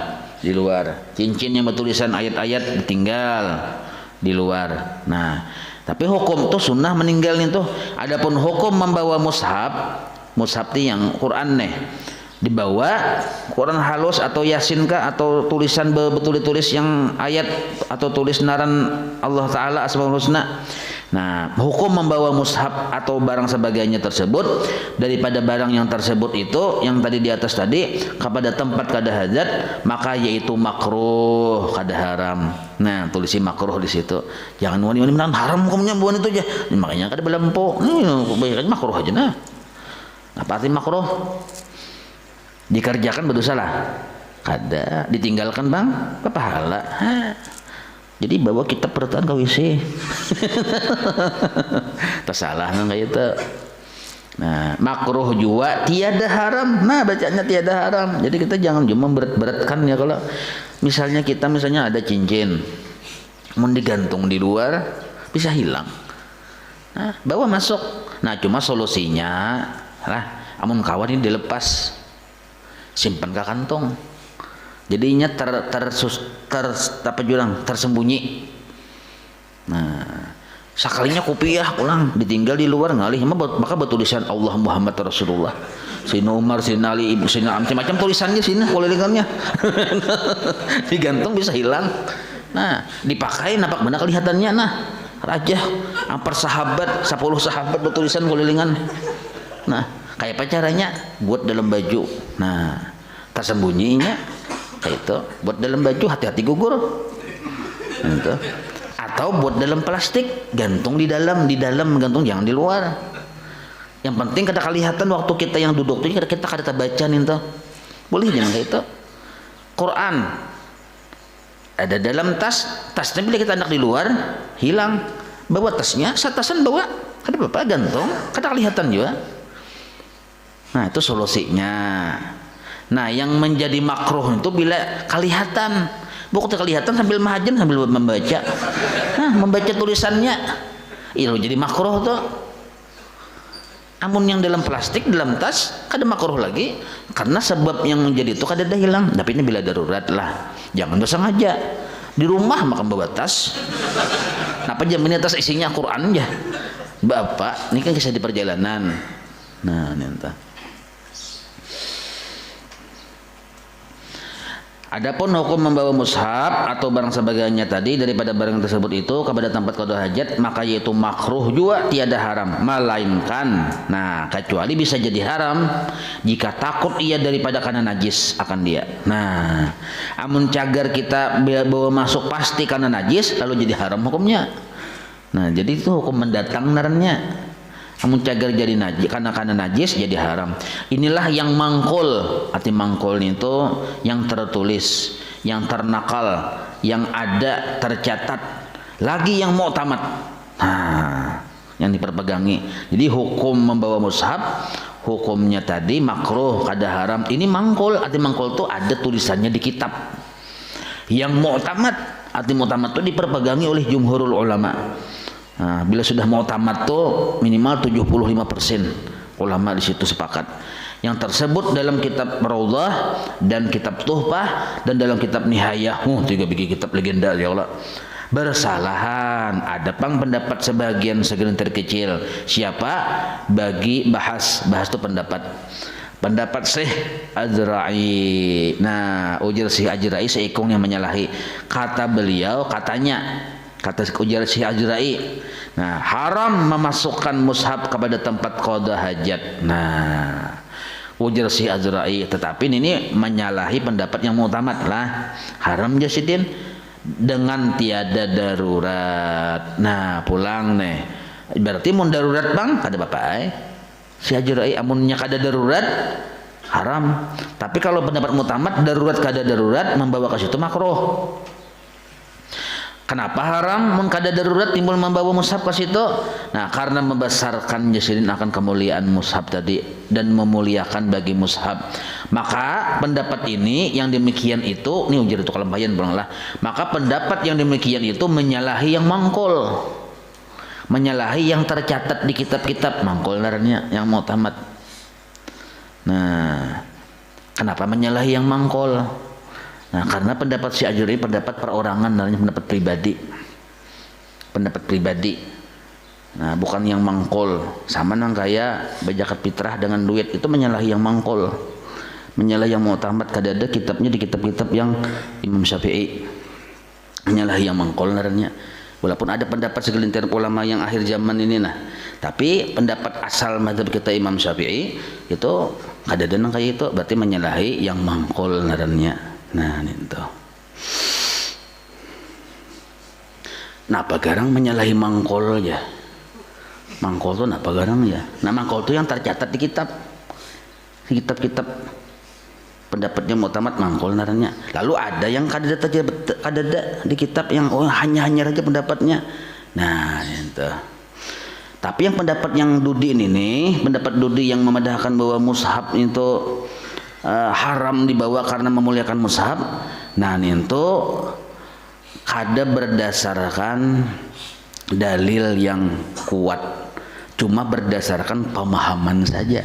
di luar. Cincin yang bertulisan ayat-ayat ditinggal di luar. Nah, tapi hukum tuh sunnah meninggalnya tuh. Adapun hukum membawa mushaf, mushaf yang Quran nih dibawa, Quran halus atau yasin kah atau tulisan betul-tulis yang ayat atau tulis naran Allah Ta'ala Asmaul Husna. Nah, hukum membawa mushaf atau barang sebagainya tersebut daripada barang yang tersebut itu yang tadi di atas tadi kepada tempat kada hajat, maka yaitu makruh, kada haram. Nah, tulisi makruh di situ. Jangan wani-wani menahan haram hukumnya buan itu aja. Makanya kada belampu. Ini makruh aja nah. Apa arti makruh? Dikerjakan berdosa lah. Kada, ditinggalkan bang, apa pahala? Jadi bawa kitab peraturan ke WC. Tersalah nggak itu. Nah, makruh juga tiada haram. Nah, bacanya tiada haram. Jadi kita jangan cuma berat-beratkan ya, kalau misalnya kita ada cincin mau digantung di luar bisa hilang. Nah, bawa masuk. Nah, cuma solusinya lah, amun kawan ini dilepas, simpan ke kantong. Jadinya tersembunyi. Nah, sekalinya kopiah pulang ditinggal di luar ngalih, maka bertulisan Allah Muhammad Rasulullah. Sina Umar, Sina Ali, Sina macam-macam tulisannya sini kulilingannya. Digantung bisa hilang. Nah, dipakai nampak benar kelihatannya. Nah, raja ampar sahabat 10 sahabat bertulisan kulilingan. Nah, kayak apa caranya? Buat dalam baju. Nah, tersembunyinya itu buat dalam baju, hati-hati gugur. Gitu. Atau buat dalam plastik, gantung di dalam gantung, jangan di luar. Yang penting kada kelihatan waktu kita yang duduk itu kita kada baca nih tuh. Boleh jangan kayak itu. Quran ada dalam tasnya bila kita hendak di luar hilang, bawa tasnya, tasan bawa, kada apa-apa gantung, kada kelihatan juga. Nah, itu solusinya. Nah, yang menjadi makruh itu bila kelihatan, bukan kelihatan sambil mahajan sambil membaca. Nah, membaca tulisannya, itu jadi makruh tuh. Amun yang dalam plastik, dalam tas, kada makruh lagi, karena sebab yang menjadi itu kada dah hilang. Tapi ini bila darurat lah, jangan sengaja di rumah makan bawa tas. Napa jaminnya tas isinya Quran ya, bapak? Ini kan kisah di perjalanan. Nah, ini entah. Adapun hukum membawa mushaf atau barang sebagainya tadi daripada barang tersebut itu kepada tempat qada hajat, maka yaitu makruh juga tiada haram, melainkan nah kecuali bisa jadi haram jika takut ia daripada karena najis akan dia. Nah, amun cagar kita bawa masuk pasti karena najis lalu jadi haram hukumnya. Nah, jadi itu hukum mendatang narannya. Amun cagar jadi najis karena najis jadi haram. Inilah yang mangkul. Arti mangkul itu yang tertulis, yang ternakal, yang ada tercatat. Lagi yang mu'tamad. Nah, yang diperpegangi. Jadi hukum membawa mushaf, hukumnya tadi makruh, kada haram. Ini mangkul. Arti mangkul itu ada tulisannya di kitab. Yang mu'tamad, arti mu'tamad itu diperpegangi oleh jumhurul ulama. Nah, bila sudah mau tamat tuh minimal 75% ulama di situ sepakat. Yang tersebut dalam kitab Raudhah dan kitab Tuhfah dan dalam kitab Nihayah, 3 biji kitab legenda ya Allah. Bersalahan ada pendapat sebagian segelintir kecil. Siapa? Bagi bahas itu pendapat Syekh Ajra'i. Nah, ujar Syekh Ajra'i seikung yang menyalahi. Kata beliau, kata ujar Syekh Ajra'i, nah haram memasukkan mushaf kepada tempat qada hajat. Nah, ujar si Azra'i, tetapi ini menyalahi pendapat yang mu'tamad lah, haram jasidin dengan tiada darurat. Nah pulang nih, berarti mun darurat bang kada apa si Azra'i, amunnya kada darurat haram. Tapi kalau pendapat mu'tamad darurat kada darurat membawa ke situ makruh. Kenapa haram mun kada darurat timbul membawa mushaf ke situ? Nah, karena membesarkan jasidin akan kemuliaan mushaf tadi dan memuliakan bagi mushaf. Maka pendapat ini yang demikian itu, ini ujar itu kalampayan lah. Maka pendapat yang demikian itu menyalahi yang mangkul. Menyalahi yang tercatat di kitab-kitab mangkul laranya yang mu'tamad. Nah, kenapa menyalahi yang mangkul? Nah, karena pendapat si Ajuri pendapat perorangan, namanya pendapat pribadi. Pendapat pribadi. Nah, bukan yang mangkul. Sama nang kayak bajakat fitrah dengan duit, itu menyalahi yang mangkul. Menyalahi yang mu'tamad, kada ada kitabnya di kitab-kitab yang Imam Syafi'i. Menyalahi yang mangkul naranya. Walaupun ada pendapat segelintir ulama yang akhir zaman ini nah, tapi pendapat asal mazhab kita Imam Syafi'i itu kada ada nang kayak itu, berarti menyalahi yang mangkul naranya. Nah itu. Napa garang menyalahi mangkol ya? Mangkol itu napa garang ya? Nah mangkol itu yang tercatat di kitab, kitab-kitab pendapatnya mu'tamad mangkol naranya. Lalu ada yang kada ada di kitab yang hanya saja pendapatnya. Nah itu. Tapi yang pendapat yang Dudi ini nih, pendapat Dudi yang memadahkan bahwa mushaf itu haram dibawa karena memuliakan mushaf. Nah itu kada berdasarkan dalil yang kuat, cuma berdasarkan pemahaman saja,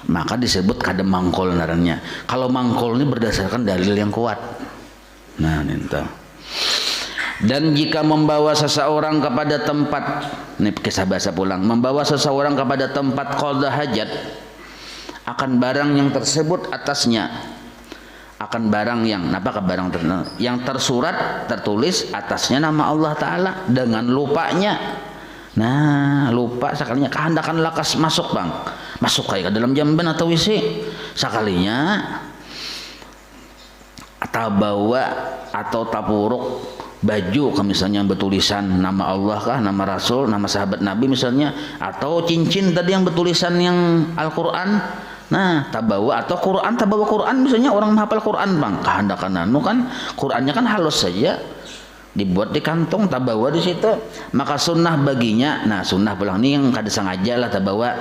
maka disebut kada mangkol naranya. Kalau mangkol ini berdasarkan dalil yang kuat. Nah itu. Dan jika membawa seseorang kepada tempat, ini kisah bahasa pulang, membawa seseorang kepada tempat qada hajat akan barang yang tersebut atasnya, akan barang yang apa ke barang yang tersurat tertulis atasnya nama Allah Ta'ala dengan lupanya. Nah lupa sekalinya kehendakan lakas masuk bang, masuk kayak ke dalam jamban atau WC sekalinya, atau bawa atau tapuruk baju misalnya yang bertulisan nama Allah kah, nama Rasul, nama sahabat Nabi misalnya, atau cincin tadi yang bertulisan yang Al-Quran. Nah, tabawa atau Quran, tabawa Quran misalnya orang menghafal Quran bang, kehendakan anu kan Qurannya kan halus saja, dibuat di kantong tabawa di situ, maka sunnah baginya. Nah sunnah pulang ini yang kada sengaja lah tabawa,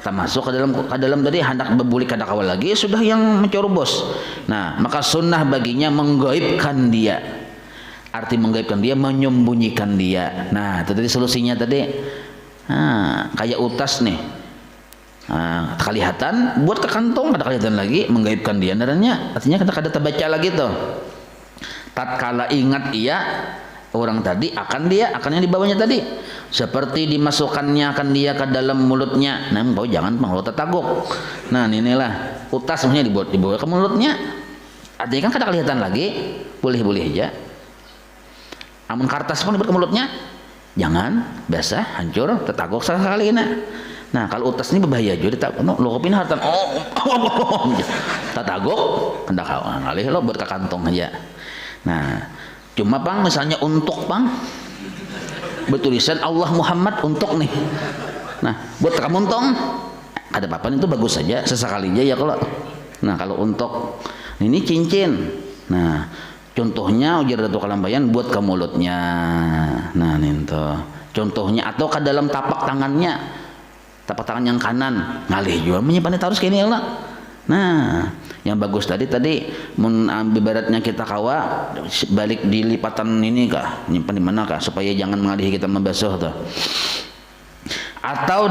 tak masuk ke dalam tadi hendak berbulik kada kawal lagi sudah yang mencorobos. Nah maka sunnah baginya menggaibkan dia, arti menggaibkan dia menyembunyikan dia. Nah itu tadi solusinya tadi. Nah, kayak utas nih. Kelihatan buat ke kantong kada kelihatan lagi, menggaibkan dia naranya, artinya kita kada terbaca lagi tuh. Tatkala ingat ia orang tadi akan yang dibawanya tadi, seperti dimasukkannya akan dia ke dalam mulutnya. Nah kau jangan pengelut tetaguk. Nah inilah utas semuanya dibawa ke mulutnya, artinya kan kada kelihatan lagi, boleh aja. Amun kartas pun dibawa ke mulutnya jangan, basah hancur tetaguk sekali. Nah kalau utas ini berbahaya juga, lo kopin hartan, tataguk hendak kawan kali lo buat ke kantong aja. Nah cuma bang misalnya untuk bang bertulisan Allah Muhammad untuk nih, nah buat ke kantong ada apa-apa itu bagus saja sesekali aja ya kalau. Nah kalau untuk ini cincin, nah contohnya ujar Datuk Kalambayan buat ke mulutnya. Nah itu contohnya, atau ke dalam tapak tangannya, tapak tangan yang kanan ngalih juga menyimpan harus kini lah. Nah yang bagus tadi ibaratnya kita kawa balik di lipatan ini kah, nyimpan di mana kah supaya jangan mengalih kita membasuh tuh, atau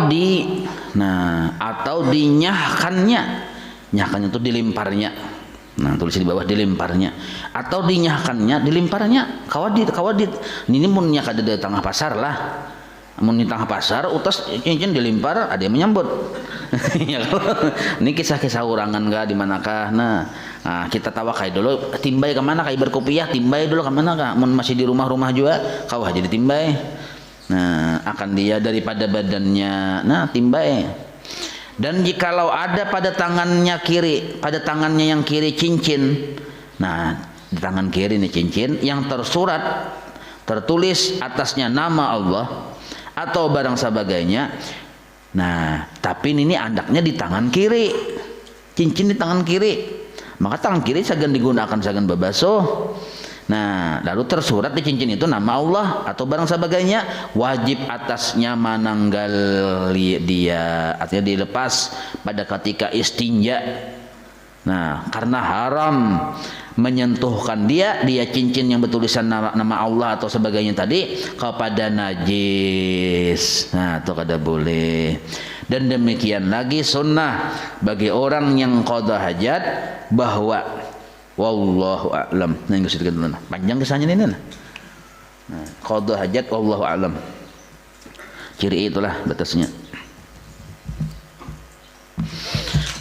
dinyahkannya itu dilimparnya. Nah tulis di bawah dilimparnya, atau dinyahkannya dilimparnya kawadit ini munnya kada di tengah pasar lah. Mun di tengah pasar utas cincin dilimpar ada yang menyambut. Ya ini kisah-kisah urangan kah di manakah. Nah kita tawakai dulu timbay ke mana kai berkopiah, timbay dulu ke mana kah. Mun masih di rumah juga kawah jadi timbay. Nah akan dia daripada badannya, nah timbay. Dan jikalau ada pada tangannya kiri, pada tangannya yang kiri cincin, nah di tangan kiri ini cincin yang tersurat, tertulis atasnya nama Allah atau barang sebagainya. Nah, tapi ini andaknya di tangan kiri, cincin di tangan kiri, maka tangan kiri sagan digunakan sagan babasuh. Nah, lalu tersurat di cincin itu nama Allah atau barang sebagainya, wajib atasnya mananggal dia, artinya dilepas pada ketika istinja. Nah, karena haram menyentuhkan dia cincin yang bertulisan nama Allah atau sebagainya tadi kepada najis. Nah, itu kada boleh. Dan demikian lagi sunnah bagi orang yang qada hajat bahwa wallahu a'lam. Nah, enggak sedikit dulu. Panjang kesannya ini. Nah, qada hajat wallahu a'lam. Ciri itulah batasnya.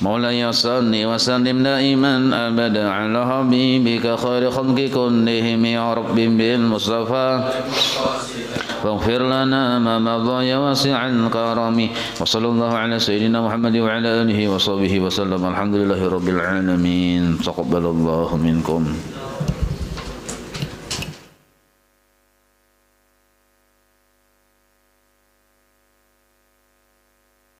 مولاي صل وسلم دائما أبدا على حبيبك خير خلق كلهم يا رب بالمصطفى واغفر لنا ما مضى يا واسع الكرم وصلى الله على سيدنا محمد وعلى آله وصحبه وسلم الحمد لله رب العالمين تقبل الله منكم.